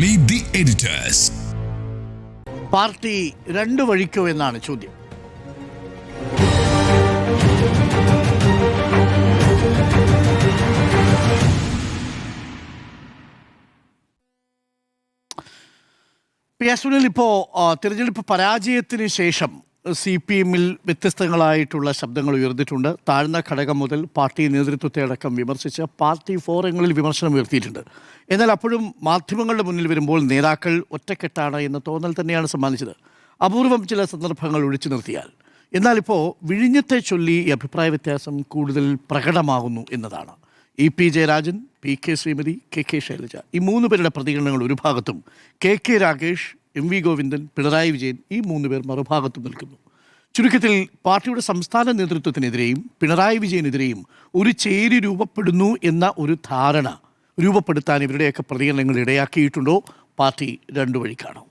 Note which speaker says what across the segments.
Speaker 1: Meet the editors.
Speaker 2: Party രണ്ടു വഴിക്കോ എന്നാണ് ചോദ്യം. സുനിൽ, ഇപ്പോൾ തിരഞ്ഞെടുപ്പ് പരാജയത്തിന് ശേഷം CPM-ൽ വ്യത്യസ്തങ്ങളായിട്ടുള്ള ശബ്ദങ്ങൾ ഉയർന്നിട്ടുണ്ട്. താഴ്ന്ന ഘടകം മുതൽ പാർട്ടി നേതൃത്വത്തെ അടക്കം വിമർശിച്ച് പാർട്ടി ഫോറങ്ങളിൽ വിമർശനം ഉയർത്തിയിട്ടുണ്ട്. എന്നാൽ അപ്പോഴും മാധ്യമങ്ങളുടെ മുന്നിൽ വരുമ്പോൾ നേതാക്കൾ ഒറ്റക്കെട്ടാണ് എന്ന തോന്നൽ തന്നെയാണ് സമ്മാനിച്ചത്, അപൂർവം ചില സന്ദർഭങ്ങൾ ഒഴിച്ചു നിർത്തിയാൽ. എന്നാൽ ഇപ്പോൾ വിഴിഞ്ഞത്തെ ചൊല്ലി ഈ അഭിപ്രായ വ്യത്യാസം കൂടുതൽ പ്രകടമാകുന്നു എന്നതാണ്. EP Jayarajan, PK Shrimati, KK Shailaja, ഈ മൂന്ന് പേരുടെ പ്രതികരണങ്ങൾ ഒരു ഭാഗത്തും, KK രാഗേഷ്, MV ഗോവിന്ദൻ, പിണറായി വിജയൻ, ഈ മൂന്ന് പേർ മറുഭാഗത്തും നിൽക്കുന്നു. ചുരുക്കത്തിൽ പാർട്ടിയുടെ സംസ്ഥാന നേതൃത്വത്തിനെതിരെയും പിണറായി വിജയനെതിരെയും ഒരു ചേരി രൂപപ്പെടുന്നു എന്ന ഒരു ധാരണ രൂപപ്പെടുത്താൻ ഇവരുടെയൊക്കെ പ്രതികരണങ്ങൾ ഇടയാക്കിയിട്ടുണ്ടോ? പാർട്ടി രണ്ടു വഴിക്കാണോ?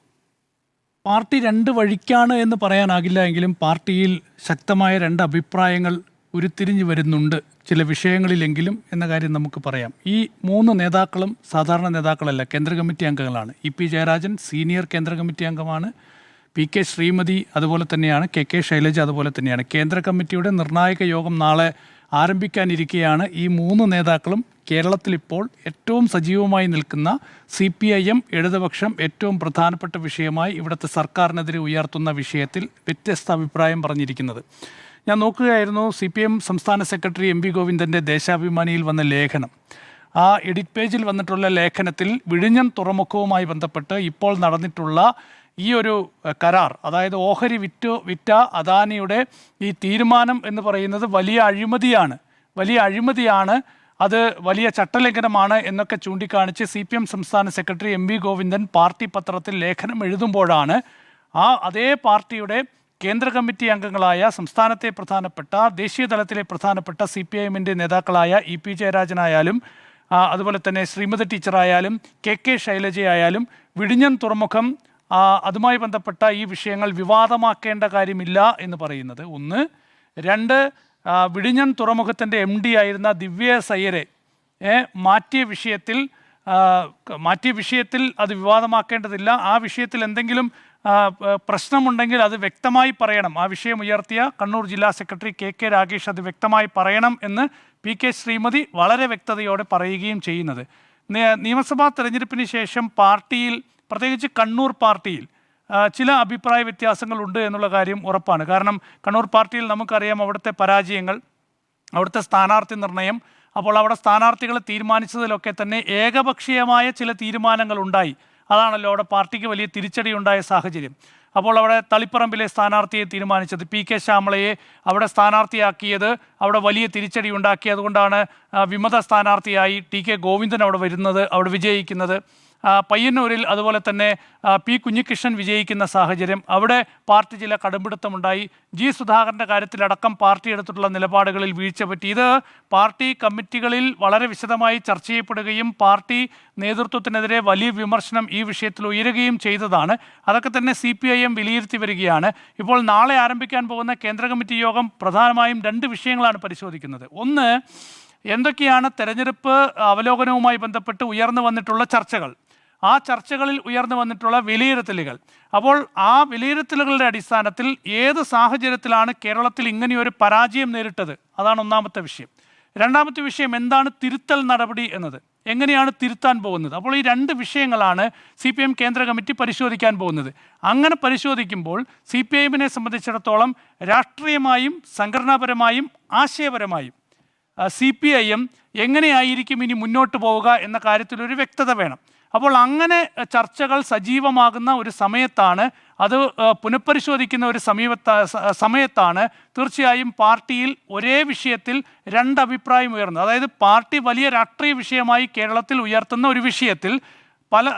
Speaker 3: പാർട്ടി രണ്ട് വഴിക്കാണ് എന്ന് പറയാനാകില്ല എങ്കിലും പാർട്ടിയിൽ ശക്തമായ രണ്ട് അഭിപ്രായങ്ങൾ ഉരുത്തിരിഞ്ഞു വരുന്നുണ്ട് ചില വിഷയങ്ങളിലെങ്കിലും എന്ന കാര്യം നമുക്ക് പറയാം. ഈ മൂന്ന് നേതാക്കളും സാധാരണ നേതാക്കളല്ല, കേന്ദ്ര കമ്മിറ്റി അംഗങ്ങളാണ്. EP ജയരാജൻ സീനിയർ കേന്ദ്ര കമ്മിറ്റി അംഗമാണ്. PK ശ്രീമതി അതുപോലെ തന്നെയാണ്. KK ശൈലജ അതുപോലെ തന്നെയാണ്. കേന്ദ്ര കമ്മിറ്റിയുടെ നിർണായക യോഗം നാളെ ആരംഭിക്കാനിരിക്കെയാണ് ഈ മൂന്ന് നേതാക്കളും കേരളത്തിലിപ്പോൾ ഏറ്റവും സജീവമായി നിൽക്കുന്ന CPIM ഇടതുപക്ഷം ഏറ്റവും പ്രധാനപ്പെട്ട വിഷയമായി ഇവിടുത്തെ സർക്കാരിനെതിരെ ഉയർത്തുന്ന വിഷയത്തിൽ വ്യത്യസ്ത അഭിപ്രായം പറഞ്ഞിരിക്കുന്നത്. ഞാൻ നോക്കുകയായിരുന്നു CPM സംസ്ഥാന സെക്രട്ടറി MV ഗോവിന്ദൻ്റെ ദേശാഭിമാനിയിൽ വന്ന ലേഖനം. ആ എഡിറ്റ് പേജിൽ വന്നിട്ടുള്ള ലേഖനത്തിൽ വിഴിഞ്ഞം തുറമുഖവുമായി ബന്ധപ്പെട്ട് ഇപ്പോൾ നടന്നിട്ടുള്ള ഈ ഒരു കരാർ, അതായത് ഓഹരി വിറ്റ അദാനിയുടെ ഈ തീരുമാനം എന്ന് പറയുന്നത് വലിയ അഴിമതിയാണ്, അത് വലിയ ചട്ടലംഘനമാണ് എന്നൊക്കെ ചൂണ്ടിക്കാണിച്ച് CPM സംസ്ഥാന സെക്രട്ടറി MV ഗോവിന്ദൻ പാർട്ടി പത്രത്തിൽ ലേഖനം എഴുതുമ്പോഴാണ് അതേ പാർട്ടിയുടെ കേന്ദ്ര കമ്മിറ്റി അംഗങ്ങളായ സംസ്ഥാനത്തെ പ്രധാനപ്പെട്ട ദേശീയ തലത്തിലെ പ്രധാനപ്പെട്ട CPIM-ൻ്റെ നേതാക്കളായ EP ജയരാജനായാലും അതുപോലെ തന്നെ ശ്രീമതി ടീച്ചറായാലും KK ശൈലജയായാലും വിഴിഞ്ഞം തുറമുഖം അതുമായി ബന്ധപ്പെട്ട ഈ വിഷയങ്ങൾ വിവാദമാക്കേണ്ട കാര്യമില്ല എന്ന് പറയുന്നത് ഒന്ന്. രണ്ട്, വിഴിഞ്ഞം തുറമുഖത്തിൻ്റെ MD ആയിരുന്ന ദിവ്യ സയ്യരെ മാറ്റിയ വിഷയത്തിൽ അത് വിവാദമാക്കേണ്ടതില്ല. ആ വിഷയത്തിൽ എന്തെങ്കിലും പ്രശ്നമുണ്ടെങ്കിൽ അത് വ്യക്തമായി പറയണം. ആ വിഷയം ഉയർത്തിയ കണ്ണൂർ ജില്ലാ സെക്രട്ടറി KK രാഗേഷ് അത് വ്യക്തമായി പറയണം എന്ന് PK ശ്രീമതി വളരെ വ്യക്തതയോടെ പറയുകയും ചെയ്യുന്നത്. നിയമസഭാ തെരഞ്ഞെടുപ്പിന് ശേഷം പാർട്ടിയിൽ, പ്രത്യേകിച്ച് കണ്ണൂർ പാർട്ടിയിൽ ചില അഭിപ്രായ വ്യത്യാസങ്ങളുണ്ട് എന്നുള്ള കാര്യം ഉറപ്പാണ്. കാരണം കണ്ണൂർ പാർട്ടിയിൽ നമുക്കറിയാം അവിടുത്തെ പരാജയങ്ങൾ, അവിടുത്തെ സ്ഥാനാർത്ഥി നിർണയം. അപ്പോൾ അവിടെ സ്ഥാനാർത്ഥികളെ തീരുമാനിച്ചതിലൊക്കെ തന്നെ ഏകപക്ഷീയമായ ചില തീരുമാനങ്ങൾ ഉണ്ടായി. അതാണല്ലോ അവിടെ പാർട്ടിക്ക് വലിയ തിരിച്ചടി ഉണ്ടായ സാഹചര്യം. അപ്പോൾ അവിടെ തളിപ്പറമ്പിലെ സ്ഥാനാർത്ഥിയെ തീരുമാനിച്ചത്, PK ശ്യാമളയെ അവിടെ സ്ഥാനാർത്ഥിയാക്കിയത് അവിടെ വലിയ തിരിച്ചടി ഉണ്ടാക്കി. അതുകൊണ്ടാണ് വിമത സ്ഥാനാർത്ഥിയായി TK ഗോവിന്ദൻ അവിടെ വരുന്നത്, അവിടെ വിജയിക്കുന്നത്. പയ്യന്നൂരിൽ അതുപോലെ തന്നെ P കുഞ്ഞികൃഷ്ണൻ വിജയിക്കുന്ന സാഹചര്യം, അവിടെ പാർട്ടി ചില കടുംപിടുത്തമുണ്ടായി. G സുധാകരൻ്റെ കാര്യത്തിലടക്കം പാർട്ടി എടുത്തിട്ടുള്ള നിലപാടുകളിൽ വീഴ്ച പറ്റി. ഇത് പാർട്ടി കമ്മിറ്റികളിൽ വളരെ വിശദമായി ചർച്ച ചെയ്യപ്പെടുകയും പാർട്ടി നേതൃത്വത്തിനെതിരെ വലിയ വിമർശനം ഈ വിഷയത്തിൽ ഉയരുകയും ചെയ്തതാണ്. അതൊക്കെ തന്നെ CPIM വിലയിരുത്തി വരികയാണ്. ഇപ്പോൾ നാളെ ആരംഭിക്കാൻ പോകുന്ന കേന്ദ്ര കമ്മിറ്റി യോഗം പ്രധാനമായും രണ്ട് വിഷയങ്ങളാണ് പരിശോധിക്കുന്നത്. ഒന്ന്, എന്തൊക്കെയാണ് തെരഞ്ഞെടുപ്പ് അവലോകനവുമായി ബന്ധപ്പെട്ട് ഉയർന്നു വന്നിട്ടുള്ള ചർച്ചകൾ, ആ ചർച്ചകളിൽ ഉയർന്നു വന്നിട്ടുള്ള വിലയിരുത്തലുകൾ. അപ്പോൾ ആ വിലയിരുത്തലുകളുടെ അടിസ്ഥാനത്തിൽ ഏത് സാഹചര്യത്തിലാണ് കേരളത്തിൽ ഇങ്ങനെയൊരു പരാജയം നേരിട്ടത്, അതാണ് ഒന്നാമത്തെ വിഷയം. രണ്ടാമത്തെ വിഷയം എന്താണ് തിരുത്തൽ നടപടി എന്നത്, എങ്ങനെയാണ് തിരുത്താൻ പോകുന്നത്. അപ്പോൾ ഈ രണ്ട് വിഷയങ്ങളാണ് CPM കേന്ദ്ര കമ്മിറ്റി പരിശോധിക്കാൻ പോകുന്നത്. അങ്ങനെ പരിശോധിക്കുമ്പോൾ CPIM-നെ സംബന്ധിച്ചിടത്തോളം രാഷ്ട്രീയമായും സംഘടനാപരമായും ആശയപരമായും CPIM എങ്ങനെയായിരിക്കും ഇനി മുന്നോട്ട് പോവുക എന്ന കാര്യത്തിലൊരു വ്യക്തത വേണം. അപ്പോൾ അങ്ങനെ ചർച്ചകൾ സജീവമാകുന്ന ഒരു സമയത്താണ്, അത് പുനഃപരിശോധിക്കുന്ന ഒരു സമയത്താണ് തീർച്ചയായും പാർട്ടിയിൽ ഒരേ വിഷയത്തിൽ രണ്ടഭിപ്രായം ഉയർന്നത്. അതായത് പാർട്ടി വലിയ രാഷ്ട്രീയ വിഷയമായി കേരളത്തിൽ ഉയർത്തുന്ന ഒരു വിഷയത്തിൽ പല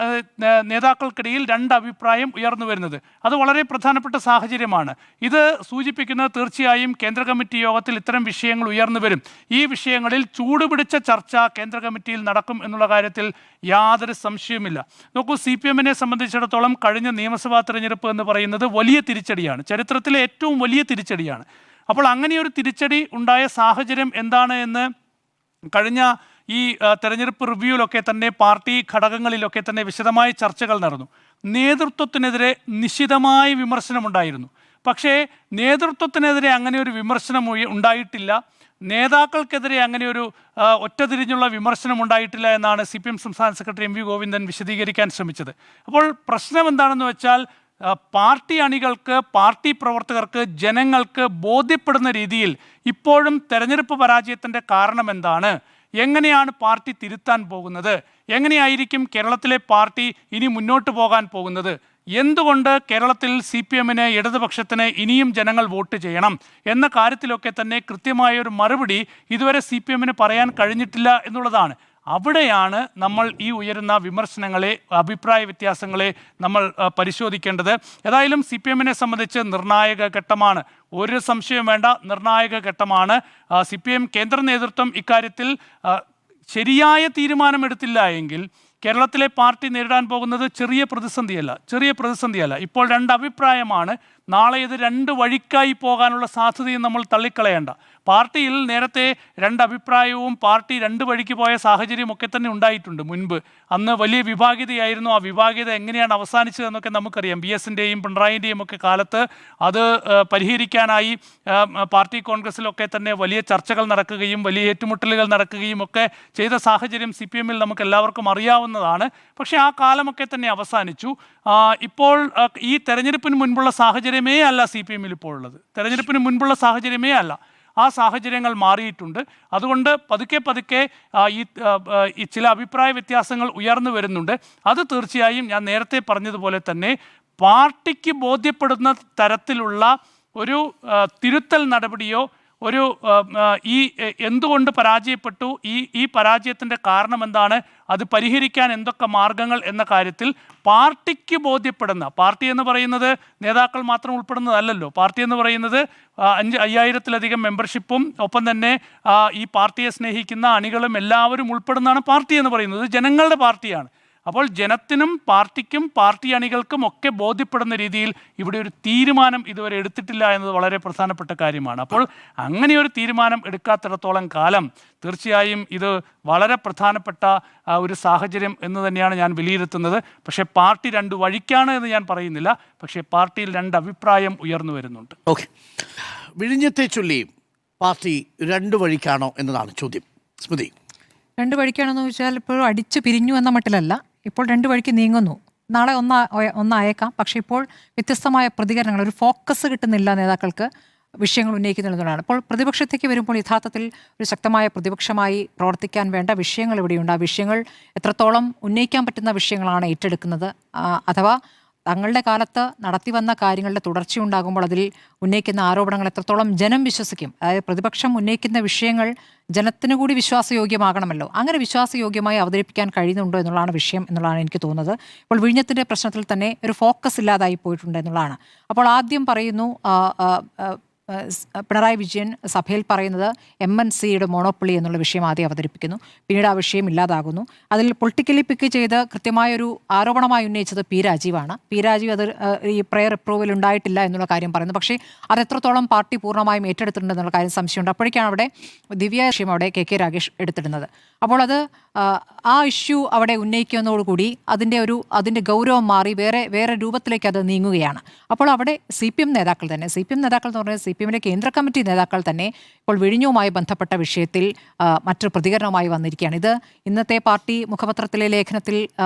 Speaker 3: നേതാക്കൾക്കിടയിൽ രണ്ടഭിപ്രായം ഉയർന്നു വരുന്നത്, അത് വളരെ പ്രധാനപ്പെട്ട സാഹചര്യമാണ്. ഇത് സൂചിപ്പിക്കുന്നത് തീർച്ചയായും കേന്ദ്ര കമ്മിറ്റി യോഗത്തിൽ ഇത്തരം വിഷയങ്ങൾ ഉയർന്നു വരും. ഈ വിഷയങ്ങളിൽ ചൂടുപിടിച്ച ചർച്ച കേന്ദ്ര കമ്മിറ്റിയിൽ നടക്കും എന്നുള്ള കാര്യത്തിൽ യാതൊരു സംശയവുമില്ല. നോക്കൂ, CPM-നെ സംബന്ധിച്ചിടത്തോളം കഴിഞ്ഞ നിയമസഭാ തെരഞ്ഞെടുപ്പ് എന്ന് പറയുന്നത് വലിയ തിരിച്ചടിയാണ്, ചരിത്രത്തിലെ ഏറ്റവും വലിയ തിരിച്ചടിയാണ്. അപ്പോൾ അങ്ങനെയൊരു തിരിച്ചടി ഉണ്ടായ സാഹചര്യം എന്താണ് എന്ന് കഴിഞ്ഞ ഈ തെരഞ്ഞെടുപ്പ് റിവ്യൂവിലൊക്കെ തന്നെ പാർട്ടി ഘടകങ്ങളിലൊക്കെ തന്നെ വിശദമായ ചർച്ചകൾ നടന്നു. നേതൃത്വത്തിനെതിരെ നിശിതമായ വിമർശനമുണ്ടായിരുന്നു. പക്ഷേ നേതൃത്വത്തിനെതിരെ അങ്ങനെ ഒരു വിമർശനം ഉണ്ടായിട്ടില്ല, നേതാക്കൾക്കെതിരെ അങ്ങനെ ഒരു ഒറ്റതിരിഞ്ഞുള്ള വിമർശനം ഉണ്ടായിട്ടില്ല എന്നാണ് CPM സംസ്ഥാന സെക്രട്ടറി MV ഗോവിന്ദൻ വിശദീകരിക്കാൻ ശ്രമിച്ചത്. അപ്പോൾ പ്രശ്നം എന്താണെന്ന് വെച്ചാൽ പാർട്ടി അണികൾക്ക്, പാർട്ടി പ്രവർത്തകർക്ക്, ജനങ്ങൾക്ക് ബോധ്യപ്പെടുന്ന രീതിയിൽ ഇപ്പോഴും തെരഞ്ഞെടുപ്പ് പരാജയത്തിൻ്റെ കാരണം എന്താണ്, എങ്ങനെയാണ് പാർട്ടി തിരുത്താൻ പോകുന്നത്, എങ്ങനെയായിരിക്കും കേരളത്തിലെ പാർട്ടി ഇനി മുന്നോട്ട് പോകാൻ പോകുന്നത്, എന്തുകൊണ്ട് കേരളത്തിൽ CPMന്, ഇടതുപക്ഷത്തിന് ഇനിയും ജനങ്ങൾ വോട്ട് ചെയ്യണം എന്ന കാര്യത്തിലൊക്കെ തന്നെ കൃത്യമായൊരു മറുപടി ഇതുവരെ CPMന് പറയാൻ കഴിഞ്ഞിട്ടില്ല എന്നുള്ളതാണ്. അവിടെയാണ് നമ്മൾ ഈ ഉയരുന്ന വിമർശനങ്ങളെ, അഭിപ്രായ വ്യത്യാസങ്ങളെ നമ്മൾ പരിശോധിക്കേണ്ടത്. ഏതായാലും CPMനെ സംബന്ധിച്ച് നിർണായക ഘട്ടമാണ്, ഒരു സംശയം വേണ്ട, നിർണായക ഘട്ടമാണ്. CPM കേന്ദ്ര നേതൃത്വം ഇക്കാര്യത്തിൽ ശരിയായ തീരുമാനമെടുത്തില്ല എങ്കിൽ കേരളത്തിലെ പാർട്ടി നേരിടാൻ പോകുന്നത് ചെറിയ പ്രതിസന്ധിയല്ല. ഇപ്പോൾ രണ്ട് അഭിപ്രായമാണ്. നാളെ ഇത് രണ്ട് വഴിക്കായി പോകാനുള്ള സാധ്യതയും നമ്മൾ തള്ളിക്കളയേണ്ട. പാർട്ടിയിൽ നേരത്തെ രണ്ട് അഭിപ്രായവും പാർട്ടി രണ്ട് വഴിക്ക് പോയ സാഹചര്യമൊക്കെ തന്നെ ഉണ്ടായിട്ടുണ്ട് മുൻപ്. അന്ന് വലിയ വിഭാഗീയതയായിരുന്നു. ആ വിഭാഗീയത എങ്ങനെയാണ് അവസാനിച്ചതെന്നൊക്കെ നമുക്കറിയാം. BSൻ്റെയും പിണറായിൻ്റെയും ഒക്കെ കാലത്ത് അത് പരിഹരിക്കാനായി പാർട്ടി കോൺഗ്രസിലൊക്കെ തന്നെ വലിയ ചർച്ചകൾ നടക്കുകയും വലിയ ഏറ്റുമുട്ടലുകൾ നടക്കുകയും ഒക്കെ ചെയ്ത സാഹചര്യം CPMൽ നമുക്ക് എല്ലാവർക്കും അറിയാവുന്നതാണ്. പക്ഷേ ആ കാലമൊക്കെ തന്നെ അവസാനിച്ചു. ഇപ്പോൾ ഈ തെരഞ്ഞെടുപ്പിന് മുൻപുള്ള സാഹചര്യമേ അല്ല CPMൽ ഇപ്പോൾ ഉള്ളത്. തെരഞ്ഞെടുപ്പിന് മുൻപുള്ള സാഹചര്യമേ അല്ല, ആ സാഹചര്യങ്ങൾ മാറിയിട്ടുണ്ട്. അതുകൊണ്ട് പതുക്കെ ഈ ചില അഭിപ്രായ വ്യത്യാസങ്ങൾ ഉയർന്നു വരുന്നുണ്ട്. അത് തീർച്ചയായും ഞാൻ നേരത്തെ പറഞ്ഞതുപോലെ തന്നെ പാർട്ടിക്ക് ബോധ്യപ്പെടുന്ന തരത്തിലുള്ള ഒരു തിരുത്തൽ നടപടിയോ, ഒരു എന്തുകൊണ്ട് പരാജയപ്പെട്ടു, ഈ പരാജയത്തിൻ്റെ കാരണം എന്താണ്, അത് പരിഹരിക്കാൻ എന്തൊക്കെ മാർഗങ്ങൾ എന്ന കാര്യത്തിൽ പാർട്ടിക്ക് ബോധ്യപ്പെടുന്ന, പാർട്ടി എന്ന് പറയുന്നത് നേതാക്കൾ മാത്രം ഉൾപ്പെടുന്നതല്ലല്ലോ, പാർട്ടി എന്ന് പറയുന്നത് 5000-ലധികം മെമ്പർഷിപ്പും ഒപ്പം തന്നെ ഈ പാർട്ടിയെ സ്നേഹിക്കുന്ന അണികളും എല്ലാവരും ഉൾപ്പെടുന്നതാണ് പാർട്ടി എന്ന് പറയുന്നത്. ജനങ്ങളുടെ പാർട്ടിയാണ്. അപ്പോൾ ജനത്തിനും പാർട്ടിക്കും പാർട്ടി അണികൾക്കും ഒക്കെ ബോധ്യപ്പെടുന്ന രീതിയിൽ ഇവിടെ ഒരു തീരുമാനം ഇതുവരെ എടുത്തിട്ടില്ല എന്നത് വളരെ പ്രധാനപ്പെട്ട കാര്യമാണ്. അപ്പോൾ അങ്ങനെ ഒരു തീരുമാനം എടുക്കാത്തിടത്തോളം കാലം തീർച്ചയായും ഇത് വളരെ പ്രധാനപ്പെട്ട ഒരു സാഹചര്യം എന്ന് തന്നെയാണ് ഞാൻ വിലയിരുത്തുന്നത്. പക്ഷേ പാർട്ടി രണ്ട് വഴിക്കാണ് എന്ന് ഞാൻ പറയുന്നില്ല, പക്ഷേ പാർട്ടിയിൽ രണ്ട് അഭിപ്രായം ഉയർന്നു വരുന്നുണ്ട്.
Speaker 2: ഓക്കെ, വിഴിഞ്ഞത്തെ ചൊല്ലി പാർട്ടി രണ്ട് വഴിക്കാണോ എന്നതാണ് ചോദ്യം. സ്മൃതി,
Speaker 1: രണ്ട് വഴിക്കാണെന്ന് ചോദിച്ചാൽ ഇപ്പോൾ അടിച്ചു പിരിഞ്ഞു എന്ന മട്ടിലല്ല, ഇപ്പോൾ രണ്ട് വഴിക്ക് നീങ്ങുന്നു. നാളെ ഒന്നായേക്കാം, പക്ഷേ ഇപ്പോൾ വ്യത്യസ്തമായ പ്രതികരണങ്ങൾ, ഒരു ഫോക്കസ് കിട്ടുന്നില്ല നേതാക്കൾക്ക് വിഷയങ്ങൾ ഉന്നയിക്കുന്നതാണ്. ഇപ്പോൾ പ്രതിപക്ഷത്തേക്ക് വരുമ്പോൾ യഥാർത്ഥത്തിൽ ഒരു ശക്തമായ പ്രതിപക്ഷമായി പ്രവർത്തിക്കാൻ വേണ്ട വിഷയങ്ങൾ ഇവിടെയുണ്ട്. ആ വിഷയങ്ങൾ എത്രത്തോളം ഉന്നയിക്കാൻ പറ്റുന്ന വിഷയങ്ങളാണ് ഏറ്റെടുക്കുന്നത്, അഥവാ തങ്ങളുടെ കാലത്ത് നടത്തിവന്ന കാര്യങ്ങളുടെ തുടർച്ചയുണ്ടാകുമ്പോൾ അതിൽ ഉന്നയിക്കുന്ന ആരോപണങ്ങൾ എത്രത്തോളം ജനം വിശ്വസിക്കും. അതായത് പ്രതിപക്ഷം ഉന്നയിക്കുന്ന വിഷയങ്ങൾ ജനത്തിനു കൂടി വിശ്വാസയോഗ്യമാകണമല്ലോ. അങ്ങനെ വിശ്വാസയോഗ്യമായി അവതരിപ്പിക്കാൻ കഴിയുന്നുണ്ടോ എന്നുള്ളതാണ് വിഷയം എന്നുള്ളതാണ് എനിക്ക് തോന്നുന്നത്. ഇപ്പോൾ വിഴിഞ്ഞത്തിൻ്റെ പ്രശ്നത്തിൽ തന്നെ ഒരു ഫോക്കസ് ഇല്ലാതായി പോയിട്ടുണ്ട് എന്നുള്ളതാണ്. അപ്പോൾ ആദ്യം പറയുന്നു പിണറായി വിജയൻ സഭയിൽ പറയുന്നത് MNCയുടെ മോണോപ്പൊളി എന്നുള്ള വിഷയം ആദ്യം അവതരിപ്പിക്കുന്നു. പിന്നീട് ആ വിഷയം ഇല്ലാതാകുന്നു. അതിൽ പൊളിറ്റിക്കലി പിക്ക് ചെയ്ത് കൃത്യമായൊരു ആരോപണമായി ഉന്നയിച്ചത് P. രാജീവാണ്. P. രാജീവ് അത് ഈ പ്രയർ അപ്രൂവൽ ഉണ്ടായിട്ടില്ല എന്നുള്ള കാര്യം പറയുന്നു. പക്ഷേ അത് എത്രത്തോളം പാർട്ടി പൂർണ്ണമായും ഏറ്റെടുത്തിട്ടുണ്ട് എന്നുള്ള കാര്യം സംശയമുണ്ട്. അപ്പോഴേക്കാണ് അവിടെ ദിവ്യ വിഷയം അവിടെ KK രാഗേഷ് എടുത്തിടുന്നത്. അപ്പോൾ അത് ആ ഇഷ്യൂ അവിടെ ഉന്നയിക്കുന്നതോടുകൂടി അതിൻ്റെ ഗൗരവം മാറി വേറെ രൂപത്തിലേക്ക് അത് നീങ്ങുകയാണ്. അപ്പോൾ അവിടെ CPM നേതാക്കൾ എന്ന് പറഞ്ഞാൽ CPMൻ്റെ കേന്ദ്ര കമ്മിറ്റി നേതാക്കൾ തന്നെ ഇപ്പോൾ വിഴിഞ്ഞവുമായി ബന്ധപ്പെട്ട വിഷയത്തിൽ മറ്റൊരു പ്രതികരണവുമായി വന്നിരിക്കുകയാണ്. ഇത് ഇന്നത്തെ പാർട്ടി മുഖപത്രത്തിലെ ലേഖനത്തിൽ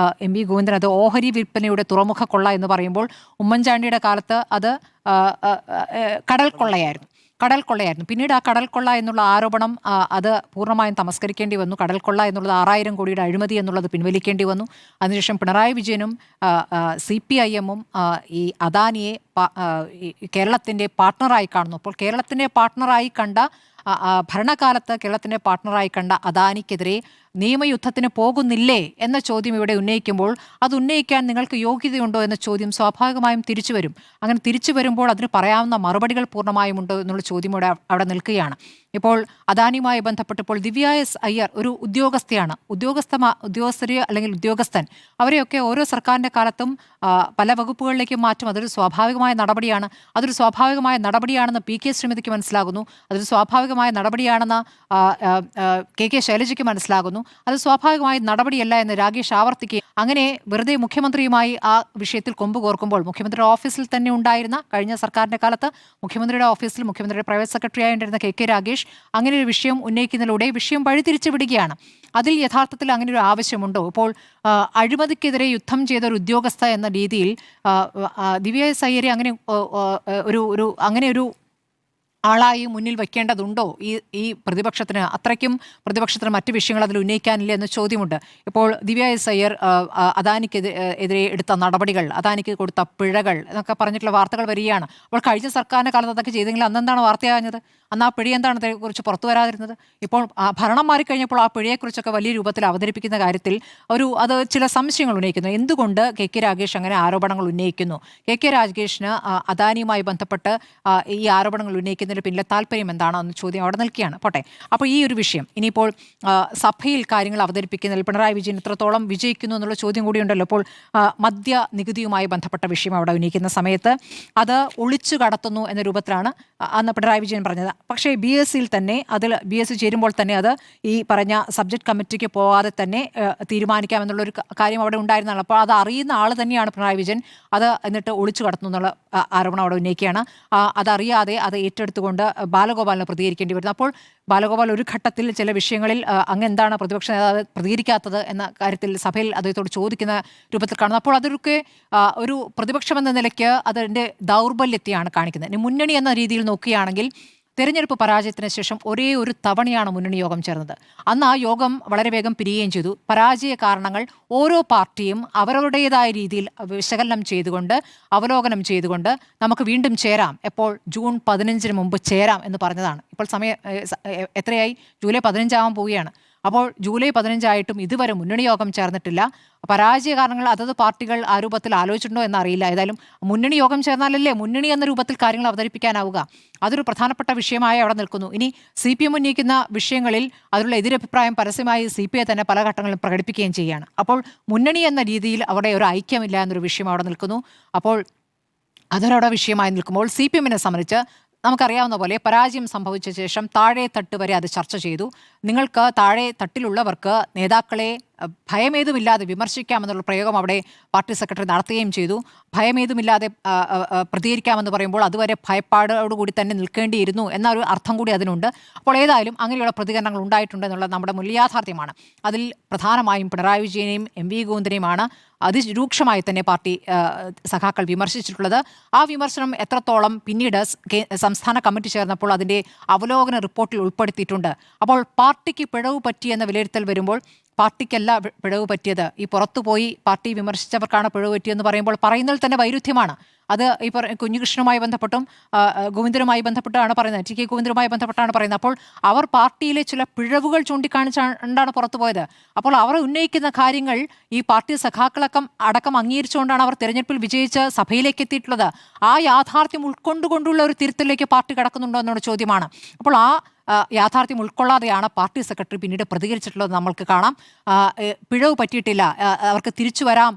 Speaker 1: MV ഗോവിന്ദൻ അത് ഓഹരി വിൽപ്പനയുടെ തുറമുഖ കൊള്ള എന്ന് പറയുമ്പോൾ ഉമ്മൻചാണ്ടിയുടെ കാലത്ത് അത് കടൽ കൊള്ളയായിരുന്നു. പിന്നീട് ആ കടൽ കൊള്ള എന്നുള്ള ആരോപണം അത് പൂർണ്ണമായും തമസ്കരിക്കേണ്ടി വന്നു. കടൽ കൊള്ള എന്നുള്ളത് 6000 കോടിയുടെ അഴിമതി എന്നുള്ളത് പിൻവലിക്കേണ്ടി വന്നു. അതിനുശേഷം പിണറായി വിജയനും CPIM-ഉം ഈ അദാനിയെ കേരളത്തിൻ്റെ പാർട്ട്ണറായി കാണുന്നു. അപ്പോൾ കേരളത്തിൻ്റെ പാർട്ട്ണറായി കണ്ട ഭരണകാലത്ത് കേരളത്തിൻ്റെ പാർട്ട്ണറായി കണ്ട അദാനിക്കെതിരെ നിയമയുദ്ധത്തിന് പോകുന്നില്ലേ എന്ന ചോദ്യം ഇവിടെ ഉന്നയിക്കുമ്പോൾ അത് ഉന്നയിക്കാൻ നിങ്ങൾക്ക് യോഗ്യതയുണ്ടോ എന്ന ചോദ്യം സ്വാഭാവികമായും തിരിച്ചു വരും. അങ്ങനെ തിരിച്ചു വരുമ്പോൾ അതിന് പറയാവുന്ന മറുപടികൾ പൂർണ്ണമായും ഉണ്ടോ എന്നുള്ള ചോദ്യം അവിടെ നിൽക്കുകയാണ്. ഇപ്പോൾ അദാനിയുമായി ബന്ധപ്പെട്ടപ്പോൾ ദിവ്യ എസ് അയ്യർ ഒരു ഉദ്യോഗസ്ഥയാണ്. ഉദ്യോഗസ്ഥർ അല്ലെങ്കിൽ ഉദ്യോഗസ്ഥൻ അവരെയൊക്കെ ഓരോ സർക്കാരിൻ്റെ കാലത്തും പല വകുപ്പുകളിലേക്കും മാറ്റും. അതൊരു സ്വാഭാവികമായ നടപടിയാണ്. അതൊരു സ്വാഭാവികമായ നടപടിയാണെന്ന് PK ശ്രീമതിക്ക് മനസ്സിലാകുന്നു. അതൊരു സ്വാഭാവിക സ്വാഭാവികമായ നടപടിയാണെന്ന് കെ ശൈലജയ്ക്ക് മനസ്സിലാകുന്നു. അത് സ്വാഭാവികമായ നടപടിയല്ല എന്ന് രാഗേഷ് ആവർത്തിക്കുകയും അങ്ങനെ വെറുതെ മുഖ്യമന്ത്രിയുമായി ആ വിഷയത്തിൽ കൊമ്പ് കോർക്കുമ്പോൾ മുഖ്യമന്ത്രിയുടെ ഓഫീസിൽ തന്നെ ഉണ്ടായിരുന്ന കഴിഞ്ഞ സർക്കാരിന്റെ കാലത്ത് മുഖ്യമന്ത്രിയുടെ ഓഫീസിൽ മുഖ്യമന്ത്രിയുടെ പ്രൈവറ്റ് സെക്രട്ടറി ആയിരുന്ന കെ രാഗേഷ് അങ്ങനെ ഒരു വിഷയം ഉന്നയിക്കുന്നതിലൂടെ വിഷയം വഴിതിരിച്ചു വിടുകയാണ്. അതിൽ യഥാർത്ഥത്തിൽ അങ്ങനെ ഒരു ആവശ്യമുണ്ടോ? ഇപ്പോൾ അഴിമതിക്കെതിരെ യുദ്ധം ചെയ്ത ഒരു ഉദ്യോഗസ്ഥ എന്ന രീതിയിൽ ദിവ്യ എസ് അയ്യരെ അങ്ങനെ ഒരു ആളായി മുന്നിൽ വെക്കേണ്ടതുണ്ടോ ഈ പ്രതിപക്ഷത്തിന്? അത്രയ്ക്കും പ്രതിപക്ഷത്തിന് മറ്റു വിഷയങ്ങൾ അതിൽ ഉന്നയിക്കാനില്ല എന്ന ചോദ്യമുണ്ട്. ഇപ്പോൾ ദിവ്യ എസ് അയ്യർ അദാനിക്കെതിരെ എടുത്ത നടപടികൾ, അദാനിക്ക് കൊടുത്ത പിഴകൾ എന്നൊക്കെ പറഞ്ഞിട്ടുള്ള വാർത്തകൾ വരികയാണ്. അപ്പോൾ കഴിഞ്ഞ സർക്കാരിൻ്റെ കാലത്ത് അതൊക്കെ ചെയ്തെങ്കിൽ അന്നെന്താണ് വാർത്തയാകുന്നത്? അന്ന് ആ പിഴ എന്താണ് അതേക്കുറിച്ച് പുറത്തു വരാതിരുന്നത്? ഇപ്പോൾ ഭരണം മാറിക്കഴിഞ്ഞപ്പോൾ ആ പിഴയെക്കുറിച്ചൊക്കെ വലിയ രൂപത്തിൽ അവതരിപ്പിക്കുന്ന കാര്യത്തിൽ അത് ചില സംശയങ്ങൾ ഉന്നയിക്കുന്നു. എന്തുകൊണ്ട് കെ രാഗേഷ് അങ്ങനെ ആരോപണങ്ങൾ ഉന്നയിക്കുന്നു? കെ രാഗേഷിന് അദാനിയുമായി ബന്ധപ്പെട്ട് ഈ ആരോപണങ്ങൾ ഉന്നയിക്കുന്നതിന് പിന്നിലെ താല്പര്യം എന്താണോ എന്ന ചോദ്യം അവിടെ നിൽക്കുകയാണ്. പോട്ടെ, അപ്പോൾ ഈ ഒരു വിഷയം ഇനിയിപ്പോൾ സഭയിൽ കാര്യങ്ങൾ അവതരിപ്പിക്കുന്നതിൽ പിണറായി വിജയൻ എത്രത്തോളം വിജയിക്കുന്നു എന്നുള്ള ചോദ്യം കൂടിയുണ്ടല്ലോ. ഇപ്പോൾ മദ്യ നികുതിയുമായി ബന്ധപ്പെട്ട വിഷയം അവിടെ ഉന്നയിക്കുന്ന സമയത്ത് അത് ഒളിച്ചു കടത്തുന്നു എന്ന രൂപത്തിലാണ് അന്ന് പിണറായി വിജയൻ പറഞ്ഞത്. പക്ഷേ BSc തന്നെ BSc ചേരുമ്പോൾ തന്നെ അത് ഈ പറഞ്ഞ സബ്ജക്ട് കമ്മിറ്റിക്ക് പോകാതെ തന്നെ തീരുമാനിക്കാമെന്നുള്ളൊരു കാര്യം അവിടെ ഉണ്ടായിരുന്നതാണ്. അപ്പോൾ അത് അറിയുന്ന ആൾ തന്നെയാണ് പിണറായി വിജയൻ. അത് എന്നിട്ട് ഒളിച്ചു കടത്തുന്നു എന്നുള്ള ആരോപണം അവിടെ ഉന്നയിക്കുകയാണ്. അതറിയാതെ അത് ഏറ്റെടുത്തുകൊണ്ട് ബാലഗോപാലിന് പ്രതികരിക്കേണ്ടി വരുന്നു. അപ്പോൾ ബാലഗോപാൽ ഒരു ഘട്ടത്തിൽ ചില വിഷയങ്ങളിൽ അങ്ങ് എന്താണ് പ്രതിപക്ഷ നേതാവ് പ്രതികരിക്കാത്തത് എന്ന കാര്യത്തിൽ സഭയിൽ അദ്ദേഹത്തോട് ചോദിക്കുന്ന രൂപത്തിൽ കാണുന്നു. അപ്പോൾ അതൊക്കെ ഒരു പ്രതിപക്ഷമെന്ന നിലയ്ക്ക് അതിൻ്റെ ദൗർബല്യത്തെയാണ് കാണിക്കുന്നത്. ഇനി മുന്നണി എന്ന രീതിയിൽ നോക്കുകയാണെങ്കിൽ തെരഞ്ഞെടുപ്പ് പരാജയത്തിന് ശേഷം ഒരേ ഒരു തവണയാണ് മുന്നണി യോഗം ചേർന്നത്. അന്ന് ആ യോഗം വളരെ വേഗം പിരിയുകയും ചെയ്തു. പരാജയ കാരണങ്ങൾ ഓരോ പാർട്ടിയും അവരവരുടേതായ രീതിയിൽ വിശകലനം ചെയ്തുകൊണ്ട് അവലോകനം ചെയ്തുകൊണ്ട് നമുക്ക് വീണ്ടും ചേരാം, എപ്പോൾ ജൂൺ 15 മുമ്പ് ചേരാം എന്ന് പറഞ്ഞതാണ്. ഇപ്പോൾ സമയം എത്രയായി? ജൂലൈ 15 ആവാൻ പോവുകയാണ്. അപ്പോൾ ജൂലൈ 15 ഇതുവരെ മുന്നണി യോഗം ചേർന്നിട്ടില്ല. പരാജയ കാരണങ്ങൾ അതത് പാർട്ടികൾ ആ രൂപത്തിൽ ആലോചിച്ചിട്ടുണ്ടോ എന്നറിയില്ല. ഏതായാലും മുന്നണി യോഗം ചേർന്നാലല്ലേ മുന്നണി എന്ന രൂപത്തിൽ കാര്യങ്ങൾ അവതരിപ്പിക്കാനാവുക. അതൊരു പ്രധാനപ്പെട്ട വിഷയമായി അവിടെ നിൽക്കുന്നു. ഇനി CPM ഉന്നയിക്കുന്ന വിഷയങ്ങളിൽ അതിലുള്ള എതിരഭിപ്രായം പരസ്യമായി CPI തന്നെ പല ഘട്ടങ്ങളിലും പ്രകടിപ്പിക്കുകയും ചെയ്യുകയാണ്. അപ്പോൾ മുന്നണി എന്ന രീതിയിൽ അവിടെ ഒരു ഐക്യമില്ല എന്നൊരു വിഷയം അവിടെ നിൽക്കുന്നു. അപ്പോൾ അതൊരവിടെ വിഷയമായി നിൽക്കുമ്പോൾ CPMനെ സംബന്ധിച്ച് നമുക്കറിയാവുന്ന പോലെ പരാജയം സംഭവിച്ച ശേഷം താഴെ തട്ട് വരെ അത് ചർച്ച ചെയ്തു. നിങ്ങൾക്ക് താഴെ തട്ടിലുള്ളവർക്ക് നേതാക്കളെ ഭയമേതുമില്ലാതെ വിമർശിക്കാമെന്നുള്ള പ്രയോഗം അവിടെ പാർട്ടി സെക്രട്ടറി നടത്തുകയും ചെയ്തു. ഭയമേതുമില്ലാതെ പ്രതികരിക്കാമെന്ന് പറയുമ്പോൾ അതുവരെ ഭയപ്പാടോടുകൂടി തന്നെ നിൽക്കേണ്ടിയിരുന്നു എന്നൊരു അർത്ഥം കൂടി അതിനുണ്ട്. അപ്പോൾ ഏതായാലും അങ്ങനെയുള്ള പ്രതികരണങ്ങൾ ഉണ്ടായിട്ടുണ്ട് എന്നുള്ളത് നമ്മുടെ മുന്നിൽ യാഥാർത്ഥ്യമാണ്. അതിൽ പ്രധാനമായും പിണറായി വിജയനെയും MV ഗോവിന്ദനെയുമാണ് അതിരൂക്ഷമായി തന്നെ പാർട്ടി സഖാക്കൾ വിമർശിച്ചിട്ടുള്ളത്. ആ വിമർശനം എത്രത്തോളം പിന്നീട് സംസ്ഥാന കമ്മിറ്റി ചേർന്നപ്പോൾ അതിൻ്റെ അവലോകന റിപ്പോർട്ടിൽ ഉൾപ്പെടുത്തിയിട്ടുണ്ട്. അപ്പോൾ പാർട്ടിക്ക് പിഴവ് പറ്റിയെന്ന വിലയിരുത്തൽ വരുമ്പോൾ പാർട്ടിക്കല്ല പിഴവ് പറ്റിയത്, ഈ പുറത്തുപോയി പാർട്ടി വിമർശിച്ചവർക്കാണ് പിഴവ് പറ്റിയെന്ന് പറയുമ്പോൾ പറയുന്നതിൽ തന്നെ വൈരുദ്ധ്യമാണ്. അത് ഈ കുഞ്ഞികൃഷ്ണനുമായി ബന്ധപ്പെട്ടും ഗോവിന്ദനുമായി ബന്ധപ്പെട്ടാണ് പറയുന്നത്, TK ഗോവിന്ദനുമായി ബന്ധപ്പെട്ടാണ് പറയുന്നത്. അപ്പോൾ അവർ പാർട്ടിയിലെ ചില പിഴവുകൾ ചൂണ്ടിക്കാണിച്ചാണ് പുറത്തു പോയത്. അപ്പോൾ അവർ ഉന്നയിക്കുന്ന കാര്യങ്ങൾ ഈ പാർട്ടി സഖാക്കളക്കം അടക്കം അംഗീകരിച്ചുകൊണ്ടാണ് അവർ തെരഞ്ഞെടുപ്പിൽ വിജയിച്ച് സഭയിലേക്ക് എത്തിയിട്ടുള്ളത്. ആ യാഥാർത്ഥ്യം ഉൾക്കൊണ്ടുകൊണ്ടുള്ള ഒരു തിരുത്തലിലേക്ക് പാർട്ടി കടക്കുന്നുണ്ടോ എന്നുള്ള ചോദ്യമാണ്. അപ്പോൾ ആ യാഥാർത്ഥ്യം ഉൾക്കൊള്ളാതെയാണ് പാർട്ടി സെക്രട്ടറി പിന്നീട് പ്രതികരിച്ചിട്ടുള്ളത്. നമ്മൾക്ക് കാണാം, പിഴവ് പറ്റിയിട്ടില്ല, അവർക്ക് തിരിച്ചു വരാം,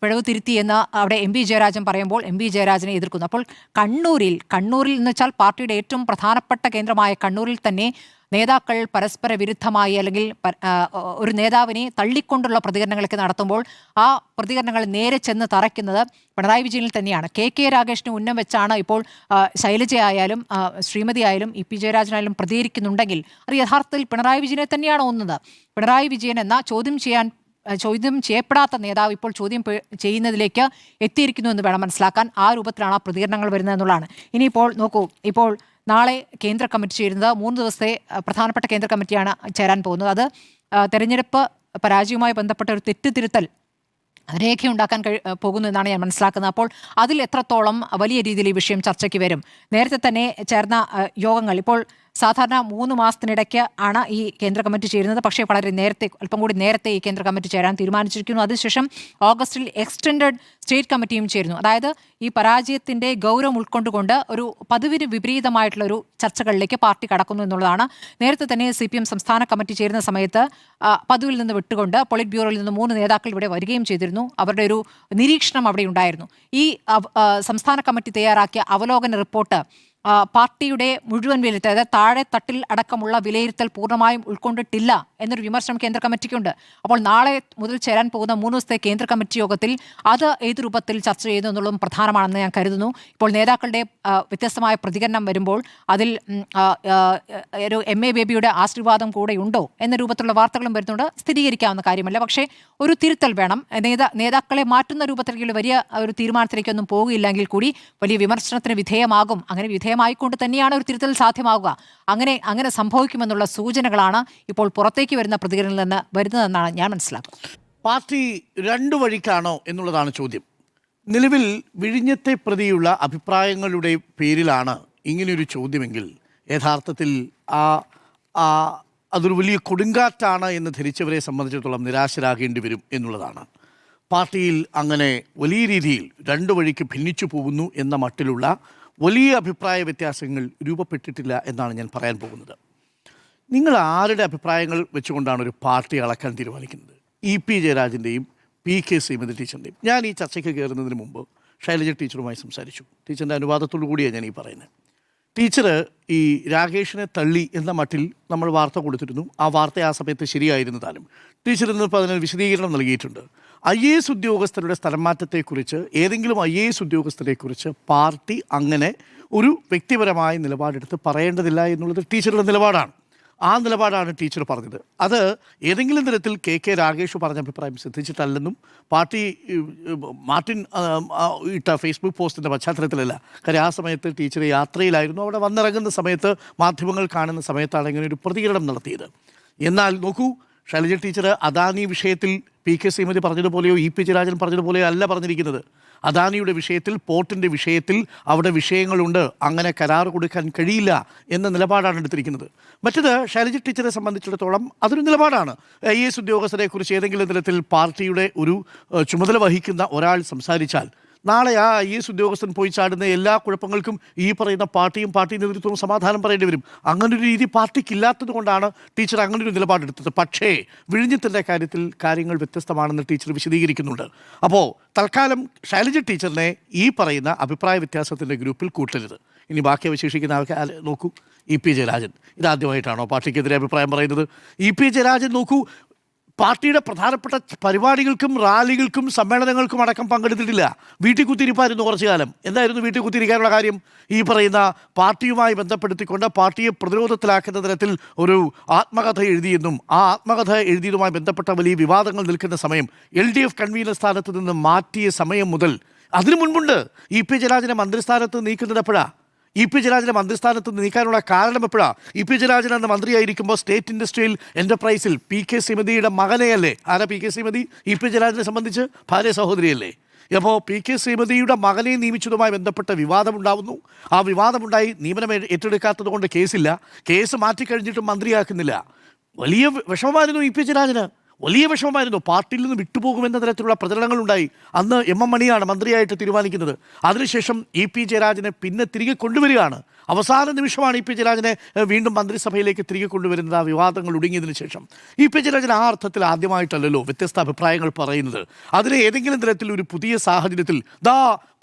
Speaker 1: പിഴവ് തിരുത്തി എന്ന് അവിടെ MV ജയരാജൻ പറയുമ്പോൾ MV ജയരാജനെ എതിർക്കുന്നു. അപ്പോൾ കണ്ണൂരിൽ എന്ന് വെച്ചാൽ പാർട്ടിയുടെ ഏറ്റവും പ്രധാനപ്പെട്ട കേന്ദ്രമായ കണ്ണൂരിൽ തന്നെ നേതാക്കൾ പരസ്പര വിരുദ്ധമായി അല്ലെങ്കിൽ ഒരു നേതാവിനെ തള്ളിക്കൊണ്ടുള്ള പ്രതികരണങ്ങളൊക്കെ നടത്തുമ്പോൾ ആ പ്രതികരണങ്ങൾ നേരെ ചെന്ന് തറയ്ക്കുന്നത് പിണറായി വിജയനിൽ തന്നെയാണ്. കെ രാഗേഷിന് ഉന്നം വെച്ചാണ് ഇപ്പോൾ ശൈലജയായാലും ശ്രീമതി ആയാലും EP ജയരാജനായാലും പ്രതികരിക്കുന്നുണ്ടെങ്കിൽ അത് യഥാർത്ഥത്തിൽ പിണറായി വിജയനെ തന്നെയാണ് ഒന്നത്. പിണറായി വിജയൻ എന്ന ചോദ്യം ചെയ്യപ്പെടാത്ത നേതാവ് ഇപ്പോൾ ചോദ്യം ചെയ്യുന്നതിലേക്ക് എത്തിയിരിക്കുന്നു എന്ന് വേണം മനസ്സിലാക്കാൻ. ആ രൂപത്തിലാണ് ആ പ്രതികരണങ്ങൾ വരുന്നത് എന്നുള്ളതാണ്. ഇനിയിപ്പോൾ നോക്കൂ, ഇപ്പോൾ നാളെ കേന്ദ്ര കമ്മിറ്റി ചേരുന്നത് 3 ദിവസത്തെ പ്രധാനപ്പെട്ട കേന്ദ്ര കമ്മിറ്റിയാണ് ചേരാൻ പോകുന്നത്. അത് തെരഞ്ഞെടുപ്പ് പരാജയവുമായി ബന്ധപ്പെട്ട ഒരു തെറ്റുതിരുത്തൽ രേഖയുണ്ടാക്കാൻ പോകുന്നു എന്നാണ് ഞാൻ മനസ്സിലാക്കുന്നത്. അപ്പോൾ അതിൽ എത്രത്തോളം വലിയ രീതിയിൽ ഈ വിഷയം ചർച്ചയ്ക്ക് വരും. നേരത്തെ തന്നെ ചേർന്ന യോഗങ്ങൾ ഇപ്പോൾ സാധാരണ 3 മാസത്തിനിടയ്ക്ക് ആണ് ഈ കേന്ദ്ര കമ്മിറ്റി ചേരുന്നത്. പക്ഷേ വളരെ നേരത്തെ, അല്പം കൂടി നേരത്തെ ഈ കേന്ദ്ര കമ്മിറ്റി ചേരാൻ തീരുമാനിച്ചിരിക്കുന്നു. അതിനുശേഷം ഓഗസ്റ്റിൽ എക്സ്റ്റൻഡഡ് സ്റ്റേറ്റ് കമ്മിറ്റിയും ചേരുന്നു. അതായത് ഈ പരാജയത്തിൻ്റെ ഗൗരവം ഉൾക്കൊണ്ടുകൊണ്ട് ഒരു പതിവിന് വിപരീതമായിട്ടുള്ള ഒരു ചർച്ചകളിലേക്ക് പാർട്ടി കടക്കുന്നു എന്നുള്ളതാണ്. നേരത്തെ തന്നെ CPM സംസ്ഥാന കമ്മിറ്റി ചേരുന്ന സമയത്ത് പതിവിൽ നിന്ന് വിട്ടുകൊണ്ട് പോളിറ്റ് ബ്യൂറോയിൽ നിന്ന് 3 നേതാക്കൾ ഇവിടെ വരികയും ചെയ്തിരുന്നു. അവരുടെ ഒരു നിരീക്ഷണം അവിടെ ഉണ്ടായിരുന്നു. ഈ സംസ്ഥാന കമ്മിറ്റി തയ്യാറാക്കിയ അവലോകന റിപ്പോർട്ട് പാർട്ടിയുടെ മുഴുവൻ വിലയിരുത്തൽ, അതായത് താഴെ തട്ടിൽ അടക്കമുള്ള വിലയിരുത്തൽ പൂർണ്ണമായും ഉൾക്കൊണ്ടിട്ടില്ല എന്നൊരു വിമർശനം കേന്ദ്ര കമ്മിറ്റിക്കുണ്ട്. അപ്പോൾ നാളെ മുതൽ ചേരാൻ പോകുന്ന 3 ദിവസത്തെ കേന്ദ്ര കമ്മിറ്റി യോഗത്തിൽ അത് ഏത് രൂപത്തിൽ ചർച്ച ചെയ്യുന്നു എന്നുള്ളതും പ്രധാനമാണെന്ന് ഞാൻ കരുതുന്നു. ഇപ്പോൾ നേതാക്കളുടെ വ്യത്യസ്തമായ പ്രതികരണം വരുമ്പോൾ അതിൽ ഒരു MA ബേബിയുടെ ആശീർവാദം കൂടെയുണ്ടോ എന്ന രൂപത്തിലുള്ള വാർത്തകളും വരുന്നുണ്ട്. സ്ഥിരീകരിക്കാവുന്ന കാര്യമല്ല. പക്ഷേ ഒരു തിരുത്തൽ വേണം. നേതാക്കളെ മാറ്റുന്ന രൂപത്തിലേക്ക് വലിയ ഒരു തീരുമാനത്തിലേക്കൊന്നും പോകുകയില്ലെങ്കിൽ കൂടി വലിയ വിമർശനത്തിന് വിധേയമാകും. അങ്ങനെ വിധേയമായിക്കൊണ്ട് തന്നെയാണ് ഒരു തിരുത്തൽ സാധ്യമാവുക. അങ്ങനെ സംഭവിക്കുമെന്നുള്ള സൂചനകളാണ് ഇപ്പോൾ പുറത്തേക്ക് വരുന്ന പ്രതികരണങ്ങളിൽ നിന്ന് വരുന്നതെന്നാണ് ഞാൻ മനസ്സിലാക്കുന്നത്.
Speaker 2: പാർട്ടി 2 വഴിക്കാണോ എന്നുള്ളതാണ് ചോദ്യം. നിലവിൽ വിഴിഞ്ഞത്തെ പ്രതിയുള്ള അഭിപ്രായങ്ങളുടെ പേരിലാണ് ഇങ്ങനെയൊരു ചോദ്യമെങ്കിൽ യഥാർത്ഥത്തിൽ അതൊരു വലിയ കൊടുങ്കാറ്റാണ് എന്ന് ധരിച്ചവരെ സംബന്ധിച്ചിടത്തോളം നിരാശരാകേണ്ടി വരും എന്നുള്ളതാണ്. പാർട്ടിയിൽ അങ്ങനെ വലിയ രീതിയിൽ 2 വഴിക്ക് ഭിന്നിച്ചു പോകുന്നു എന്ന മട്ടിലുള്ള വലിയ അഭിപ്രായ വ്യത്യാസങ്ങൾ രൂപപ്പെട്ടിട്ടില്ല എന്നാണ് ഞാൻ പറയാൻ പോകുന്നത്. നിങ്ങൾ ആരുടെ അഭിപ്രായങ്ങൾ വെച്ചുകൊണ്ടാണ് ഒരു പാർട്ടി അളക്കാൻ തീരുമാനിക്കുന്നത്? EP ജയരാജൻ്റെയും PK Shrimati ടീച്ചറിൻ്റെയും. ഞാൻ ഈ ചർച്ചയ്ക്ക് കയറുന്നതിന് മുമ്പ് ശൈലജ ടീച്ചറുമായി സംസാരിച്ചു. ടീച്ചറിൻ്റെ അനുവാദത്തോടു കൂടിയാണ് ഞാൻ ഈ പറയുന്നത്. ടീച്ചർ ഈ രാകേഷിനെ തള്ളി എന്ന മട്ടിൽ നമ്മൾ വാർത്ത കൊടുത്തിരുന്നു. ആ വാർത്ത ആ സമയത്ത് ശരിയായിരുന്നു താനും. ടീച്ചർ ഇന്നിപ്പോൾ അതിന് വിശദീകരണം നൽകിയിട്ടുണ്ട്. IAS ഉദ്യോഗസ്ഥരുടെ സ്ഥലം മാറ്റത്തെക്കുറിച്ച്, ഏതെങ്കിലും IAS ഉദ്യോഗസ്ഥരെക്കുറിച്ച് പാർട്ടി അങ്ങനെ ഒരു വ്യക്തിപരമായ നിലപാടെടുത്ത് പറയേണ്ടതില്ല എന്നുള്ളത് ടീച്ചറുടെ നിലപാടാണ്. ആ നിലപാടാണ് ടീച്ചർ പറഞ്ഞത്. അത് ഏതെങ്കിലും തരത്തിൽ KK രാഗേഷ് പറഞ്ഞ അഭിപ്രായം ശ്രദ്ധിച്ചിട്ടല്ലെന്നും പാർട്ടി മാർട്ടിൻ ഇട്ട ഫേസ്ബുക്ക് പോസ്റ്റിൻ്റെ പശ്ചാത്തലത്തിലല്ല. കാര്യം ആ സമയത്ത് ടീച്ചർ യാത്രയിലായിരുന്നു. അവിടെ വന്നിറങ്ങുന്ന സമയത്ത് മാധ്യമങ്ങൾ കാണുന്ന സമയത്താണ് ഇങ്ങനെ ഒരു പ്രതികരണം നടത്തിയത്. എന്നാൽ നോക്കൂ, ശൈലജ ടീച്ചർ അദാനി വിഷയത്തിൽ PK ശ്രീമതി പറഞ്ഞതുപോലെയോ EP ജയരാജൻ പറഞ്ഞതുപോലെയോ അല്ല പറഞ്ഞിരിക്കുന്നത്. അദാനിയുടെ വിഷയത്തിൽ, പോർട്ടിൻ്റെ വിഷയത്തിൽ അവിടെ വിഷയങ്ങളുണ്ട്, അങ്ങനെ കരാർ കൊടുക്കാൻ കഴിയില്ല എന്ന നിലപാടാണ് എടുത്തിരിക്കുന്നത്. മറ്റത് ശൈലജ ടീച്ചറെ സംബന്ധിച്ചിടത്തോളം അതൊരു നിലപാടാണ്. IAS ഉദ്യോഗസ്ഥരെക്കുറിച്ച് ഏതെങ്കിലും തരത്തിൽ പാർട്ടിയുടെ ഒരു ചുമതല വഹിക്കുന്ന ഒരാൾ സംസാരിച്ചാൽ നാളെ ആ IAS ഉദ്യോഗസ്ഥൻ പോയി ചാടുന്ന എല്ലാ കുഴപ്പങ്ങൾക്കും ഈ പറയുന്ന പാർട്ടിയും പാർട്ടി നേതൃത്വവും സമാധാനം പറയേണ്ടി വരും. അങ്ങനൊരു രീതി പാർട്ടിക്കില്ലാത്തത് കൊണ്ടാണ് ടീച്ചർ അങ്ങനൊരു നിലപാടെടുത്തത്. പക്ഷേ വിഴിഞ്ഞത്തിൻ്റെ കാര്യത്തിൽ കാര്യങ്ങൾ വ്യത്യസ്തമാണെന്ന് ടീച്ചർ വിശദീകരിക്കുന്നുണ്ട്. അപ്പോൾ തൽക്കാലം ശൈലജ ടീച്ചറിനെ ഈ പറയുന്ന അഭിപ്രായ വ്യത്യാസത്തിൻ്റെ ഗ്രൂപ്പിൽ കൂട്ടരുത്. ഇനി ബാക്കി അവശേഷിക്കുന്ന ആൾക്കാർ നോക്കൂ. EP ജയരാജൻ ഇതാദ്യമായിട്ടാണോ പാർട്ടിക്കെതിരെ അഭിപ്രായം പറയുന്നത്? EP ജയരാജൻ നോക്കൂ, പാർട്ടിയുടെ പ്രധാനപ്പെട്ട പരിപാടികൾക്കും റാലികൾക്കും സമ്മേളനങ്ങൾക്കും അടക്കം പങ്കെടുത്തിട്ടില്ല. വീട്ടിൽ കുത്തിരിപ്പായിരുന്നു കുറച്ചു കാലം. എന്തായിരുന്നു വീട്ടിൽ കുത്തിരിക്കാനുള്ള കാര്യം? ഈ പറയുന്ന പാർട്ടിയുമായി ബന്ധപ്പെടുത്തിക്കൊണ്ട് പാർട്ടിയെ പ്രതിരോധത്തിലാക്കുന്ന തരത്തിൽ ഒരു ആത്മകഥ എഴുതിയെന്നും ആ ആത്മകഥ എഴുതിയതുമായി ബന്ധപ്പെട്ട വലിയ വിവാദങ്ങൾ നിൽക്കുന്ന സമയം LDF കൺവീനർ സ്ഥാനത്ത് നിന്ന് മാറ്റിയ സമയം മുതൽ അതിനു മുൻപുണ്ട്. EP ജയരാജനെ മന്ത്രിസ്ഥാനത്ത് നീക്കുന്നത് എപ്പോഴാണ്? EP ജയരാജനെ മന്ത്രിസ്ഥാനത്ത് നീക്കാനുള്ള കാരണം എപ്പോഴാണ്? EP ജയരാജൻ എന്ന മന്ത്രിയായിരിക്കുമ്പോൾ സ്റ്റേറ്റ് ഇൻഡസ്ട്രിയൽ എൻ്റർപ്രൈസിൽ PK ശ്രീമതിയുടെ മകനെയല്ലേ? ആരാ PK ശ്രീമതി? EP ജയരാജനെ സംബന്ധിച്ച് ഭാര്യ സഹോദരിയല്ലേ? അപ്പോൾ PK ശ്രീമതിയുടെ മകനെ നിയമിച്ചതുമായി ബന്ധപ്പെട്ട വിവാദമുണ്ടാവുന്നു. ആ വിവാദമുണ്ടായി, നിയമനം ഏറ്റെടുക്കാത്തത് കൊണ്ട് കേസില്ല. കേസ് മാറ്റിക്കഴിഞ്ഞിട്ടും മന്ത്രിയാക്കുന്നില്ല. വലിയ വിഷമമായിരുന്നു EP ജയരാജന്. വലിയ വിഷമമായിരുന്നു. പാർട്ടിയിൽ നിന്ന് വിട്ടുപോകുമെന്ന തരത്തിലുള്ള പ്രചരണങ്ങളുണ്ടായി. അന്ന് MM മണിയാണ് മന്ത്രിയായിട്ട് തീരുമാനിക്കുന്നത്. അതിനുശേഷം EP ജയരാജനെ പിന്നെ തിരികെ കൊണ്ടുവരികയാണ്. അവസാന നിമിഷമാണ് EP ജയരാജനെ വീണ്ടും മന്ത്രിസഭയിലേക്ക് തിരികെ കൊണ്ടുവരുന്നത്. ആ വിവാദങ്ങൾ ഒടുങ്ങിയതിനു ശേഷം EP ജയരാജൻ ആ അർത്ഥത്തിൽ ആദ്യമായിട്ടല്ലല്ലോ വ്യത്യസ്ത അഭിപ്രായങ്ങൾ പറയുന്നത്. അതിനെ ഏതെങ്കിലും തരത്തിൽ ഒരു പുതിയ സാഹചര്യത്തിൽ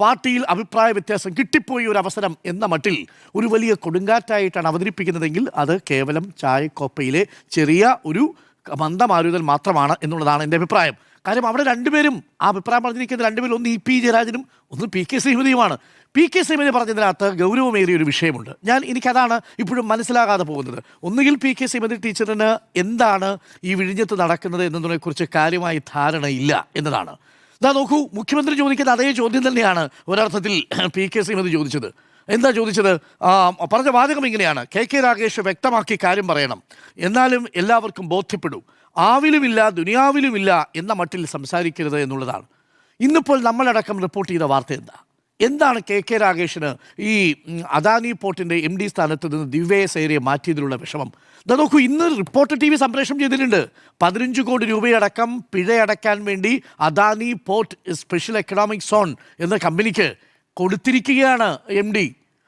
Speaker 2: പാർട്ടിയിൽ അഭിപ്രായ വ്യത്യാസം കിട്ടിപ്പോയി ഒരു അവസരം എന്ന മട്ടിൽ ഒരു വലിയ കൊടുങ്കാറ്റായിട്ടാണ് അവതരിപ്പിക്കുന്നതെങ്കിൽ അത് കേവലം ചായക്കോപ്പയിലെ ചെറിയ ഒരു മന്ദമാരുതൽ മാത്രമാണ് എന്നുള്ളതാണ് എൻ്റെ അഭിപ്രായം. കാര്യം അവിടെ രണ്ടുപേരും ആ അഭിപ്രായം പറഞ്ഞിരിക്കുന്ന രണ്ടുപേരും, ഒന്ന് EP ജയരാജനും ഒന്ന് PK ശ്രീമതിയുമാണ്. PK ശ്രീമതി പറഞ്ഞതിനകത്ത് ഗൗരവമേറിയ ഒരു വിഷയമുണ്ട്. എനിക്കതാണ് ഇപ്പോഴും മനസ്സിലാകാതെ പോകുന്നത്. ഒന്നുകിൽ PK ശ്രീമതി ടീച്ചറിന് എന്താണ് ഈ വിഴിഞ്ഞത്ത് നടക്കുന്നത് എന്നതിനെക്കുറിച്ച് കാര്യമായി ധാരണയില്ല എന്നതാണ്. നോക്കൂ, മുഖ്യമന്ത്രി ചോദിക്കുന്ന അതേ ചോദ്യം തന്നെയാണ് ഒരർത്ഥത്തിൽ PK ശ്രീമതി ചോദിച്ചത്. എന്താ ചോദിച്ചത്? പറഞ്ഞ വാചകം ഇങ്ങനെയാണ്: KK രാഗേഷ് വ്യക്തമാക്കി കാര്യം പറയണം, എന്നാലും എല്ലാവർക്കും ബോധ്യപ്പെടൂ, ആവിലുമില്ല ദുനിയാവിലുമില്ല എന്ന മട്ടിൽ സംസാരിക്കരുത് എന്നുള്ളതാണ്. ഇന്നിപ്പോൾ നമ്മളടക്കം റിപ്പോർട്ട് ചെയ്ത വാർത്ത എന്താണ് KK രാഗേഷിന് ഈ അദാനി പോർട്ടിൻ്റെ MD സ്ഥാനത്ത് നിന്ന് ദിവ്യ സേരയെ മാറ്റിയതിലുള്ള വിഷമം? നോക്കൂ, ഇന്ന് റിപ്പോർട്ടർ TV സംപ്രേഷണം ചെയ്തിട്ടുണ്ട്. 15 കോടി രൂപയടക്കം പിഴയടക്കാൻ വേണ്ടി Adani port special economic zone എന്ന കമ്പനിക്ക് കൊടുത്തിരിക്കുകയാണ് MD.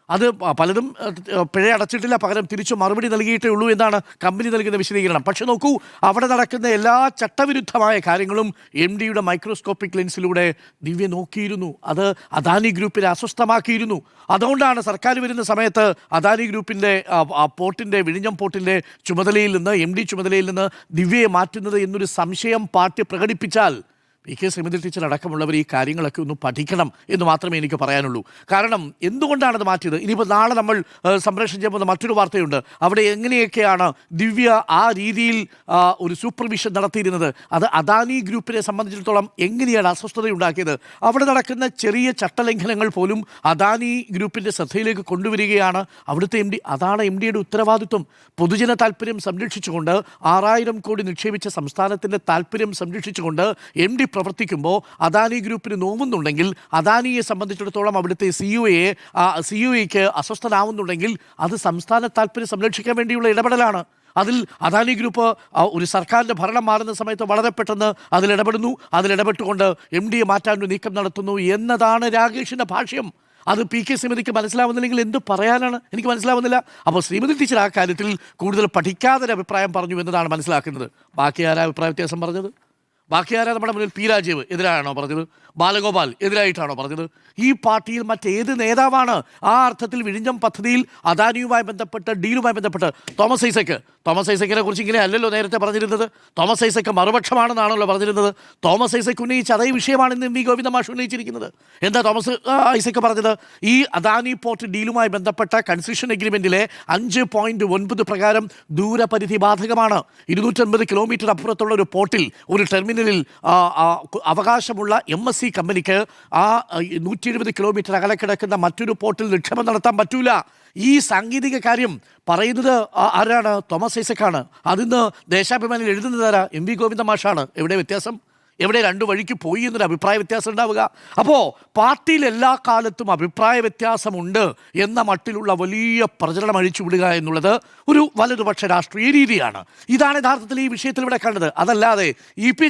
Speaker 2: അത് പലതും പിഴ അടച്ചിട്ടില്ല, പകരം തിരിച്ചു മറുപടി നൽകിയിട്ടേ ഉള്ളൂ എന്നാണ് കമ്പനി നൽകുന്ന വിശദീകരണം. പക്ഷെ നോക്കൂ, അവിടെ നടക്കുന്ന എല്ലാ ചട്ടവിരുദ്ധമായ കാര്യങ്ങളും MD-യുടെ മൈക്രോസ്കോപ്പിക് ലെൻസിലൂടെ ദിവ്യ നോക്കിയിരുന്നു. അത് അദാനി ഗ്രൂപ്പിനെ അസ്വസ്ഥമാക്കിയിരുന്നു. അതുകൊണ്ടാണ് സർക്കാർ വരുന്ന സമയത്ത് അദാനി ഗ്രൂപ്പിൻ്റെ പോർട്ടിൻ്റെ വിഴിഞ്ഞം പോർട്ടിൻ്റെ ചുമതലയിൽ നിന്ന് MD ചുമതലയിൽ നിന്ന് ദിവ്യയെ മാറ്റുന്നത് എന്നൊരു സംശയം പാർട്ടി പ്രകടിപ്പിച്ചാൽ PK ശ്രീമതി ടീച്ചർ അടക്കമുള്ളവർ ഈ കാര്യങ്ങളൊക്കെ ഒന്ന് പഠിക്കണം എന്ന് മാത്രമേ എനിക്ക് പറയാനുള്ളൂ. കാരണം എന്തുകൊണ്ടാണത് മാറ്റിയത്? ഇനിയിപ്പോൾ നാളെ നമ്മൾ സംപ്രേഷണം ചെയ്യുമ്പോൾ മറ്റൊരു വാർത്തയുണ്ട്. അവിടെ എങ്ങനെയൊക്കെയാണ് ദിവ്യ ആ രീതിയിൽ ഒരു സൂപ്പർവിഷൻ നടത്തിയിരുന്നത്, അത് അദാനി ഗ്രൂപ്പിനെ സംബന്ധിച്ചിടത്തോളം എങ്ങനെയാണ് അസ്വസ്ഥതയുണ്ടാക്കിയത്? അവിടെ നടക്കുന്ന ചെറിയ ചട്ടലംഘനങ്ങൾ പോലും അദാനി ഗ്രൂപ്പിൻ്റെ ശ്രദ്ധയിലേക്ക് കൊണ്ടുവരികയാണ് അവിടുത്തെ MD. അതാണ് MD-യുടെ ഉത്തരവാദിത്വം. പൊതുജന താല്പര്യം സംരക്ഷിച്ചുകൊണ്ട് 6000 കോടി നിക്ഷേപിച്ച സംസ്ഥാനത്തിൻ്റെ താല്പര്യം സംരക്ഷിച്ചുകൊണ്ട് MD പ്രവർത്തിക്കുമ്പോൾ അദാനി ഗ്രൂപ്പിന് നോവുന്നുണ്ടെങ്കിൽ, അദാനിയെ സംബന്ധിച്ചിടത്തോളം അവിടുത്തെ സിഇഒയ്ക്ക് അസ്വസ്ഥനാവുന്നുണ്ടെങ്കിൽ അത് സംസ്ഥാന താല്പര്യം സംരക്ഷിക്കാൻ വേണ്ടിയുള്ള ഇടപെടലാണ്. അതിൽ അദാനി ഗ്രൂപ്പ് ഒരു സർക്കാരിൻ്റെ ഭരണം മാറുന്ന സമയത്ത് വളരെ പെട്ടെന്ന് അതിലിടപെട്ടുകൊണ്ട് MD-യെ മാറ്റാനൊരു നീക്കം നടത്തുന്നു എന്നതാണ് രാകേഷിൻ്റെ ഭാഷ്യം. അത് PK ശ്രീമതിക്ക് മനസ്സിലാവുന്നില്ലെങ്കിൽ എന്ത് പറയാനാണ്? എനിക്ക് മനസ്സിലാവുന്നില്ല. അപ്പോൾ ശ്രീമതി ടീച്ചർ ആ കാര്യത്തിൽ കൂടുതൽ പഠിക്കാതെ അഭിപ്രായം പറഞ്ഞു എന്നതാണ് മനസ്സിലാക്കുന്നത്. ബാക്കി ആരാ അഭിപ്രായ വ്യത്യാസം പറഞ്ഞത്? ബാക്കി ആരാ നമ്മുടെ മുന്നിൽ? P രാജീവ് എതിരാണോ പറഞ്ഞത്? ബാലഗോപാൽ എതിരായിട്ടാണോ പറഞ്ഞത്? ഈ പാർട്ടിയിൽ മറ്റേത് നേതാവാണ് ആ അർത്ഥത്തിൽ വിഴിഞ്ഞം പദ്ധതിയിൽ അദാനിയുമായി ബന്ധപ്പെട്ട് ഡീലുമായി ബന്ധപ്പെട്ട്? തോമസ് ഐസക്കിനെ കുറിച്ച് ഇങ്ങനെ അല്ലല്ലോ നേരത്തെ പറഞ്ഞിരുന്നത്. തോമസ് ഐസക്ക് മറുപക്ഷമാണെന്നാണല്ലോ പറഞ്ഞിരുന്നത്. തോമസ് ഐസക്ക് ഉന്നയിച്ച അതേ വിഷയമാണ് ഇന്ന് MV ഗോവിന്ദ മാഷ് ഉന്നയിച്ചിരിക്കുന്നത്. എന്താ തോമസ് ഐസക്ക് പറഞ്ഞത്? ഈ അദാനി പോർട്ട് ഡീലുമായി ബന്ധപ്പെട്ട കൺസെഷൻ എഗ്രിമെന്റിലെ 5.9 പ്രകാരം ദൂരപരിധി ബാധകമാണ്. 250 കിലോമീറ്റർ അപ്പുറത്തുള്ള ഒരു പോർട്ടിൽ, ഒരു ടെർമിനലിൽ അവകാശമുള്ള MSC കമ്പനിക്ക് ആ 170 കിലോമീറ്റർ അകലെ കിടക്കുന്ന മറ്റൊരു പോർട്ടിൽ നിക്ഷേപം നടത്താൻ പറ്റൂല. ഈ സാങ്കേതിക കാര്യം പറയുന്നത് ആരാണ്? തോമസ് ഐസക്കാണ്. അതിന്ന് ദേശാഭിമാനിയിൽ എഴുതുന്നത് ആരാ? MV ഗോവിന്ദ മാഷാണ്. എവിടെ വ്യത്യാസം? എവിടെ രണ്ടു വഴിക്ക് പോയി എന്നൊരു അഭിപ്രായ വ്യത്യാസം ഉണ്ടാവുക? അപ്പോൾ പാർട്ടിയിൽ എല്ലാ കാലത്തും അഭിപ്രായ വ്യത്യാസമുണ്ട് എന്ന മട്ടിലുള്ള വലിയ പ്രചരണം അഴിച്ചുവിടുക എന്നുള്ളത് ഒരു വലതുപക്ഷ രാഷ്ട്രീയ രീതിയാണ്. ഇതാണ് യഥാർത്ഥത്തിൽ ഈ വിഷയത്തിൽ ഇവിടെ കണ്ടത്. അതല്ലാതെ ഇ പി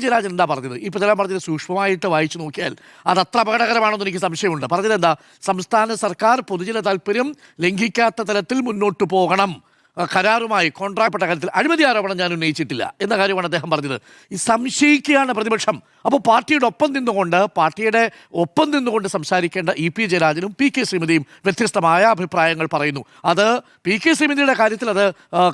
Speaker 2: ജയരാജൻ എന്താ പറഞ്ഞത്? ഇപ്പം ചില പറഞ്ഞത് സൂക്ഷ്മമായിട്ട് വായിച്ചു നോക്കിയാൽ അത് അത്ര അപകടകരമാണെന്ന് എനിക്ക് സംശയമുണ്ട്. പറഞ്ഞത് എന്താ? സംസ്ഥാന സർക്കാർ പൊതുജന താല്പര്യം ലംഘിക്കാത്ത തലത്തിൽ മുന്നോട്ട് പോകണം, കരാറുമായി കോൺട്രാക്ട് കാര്യത്തിൽ അഴിമതി ആരോപണം ഞാൻ ഉന്നയിച്ചിട്ടില്ല എന്ന കാര്യമാണ് അദ്ദേഹം പറഞ്ഞത്. ഈ സംശയിക്കുകയാണ് പ്രതിപക്ഷം. അപ്പോൾ പാർട്ടിയുടെ ഒപ്പം നിന്നുകൊണ്ട് സംസാരിക്കേണ്ട ഇ പി ജയരാജനും PK ശ്രീമതിയും വ്യത്യസ്തമായ അഭിപ്രായങ്ങൾ പറയുന്നു. അത് PK ശ്രീമതിയുടെ കാര്യത്തിൽ അത്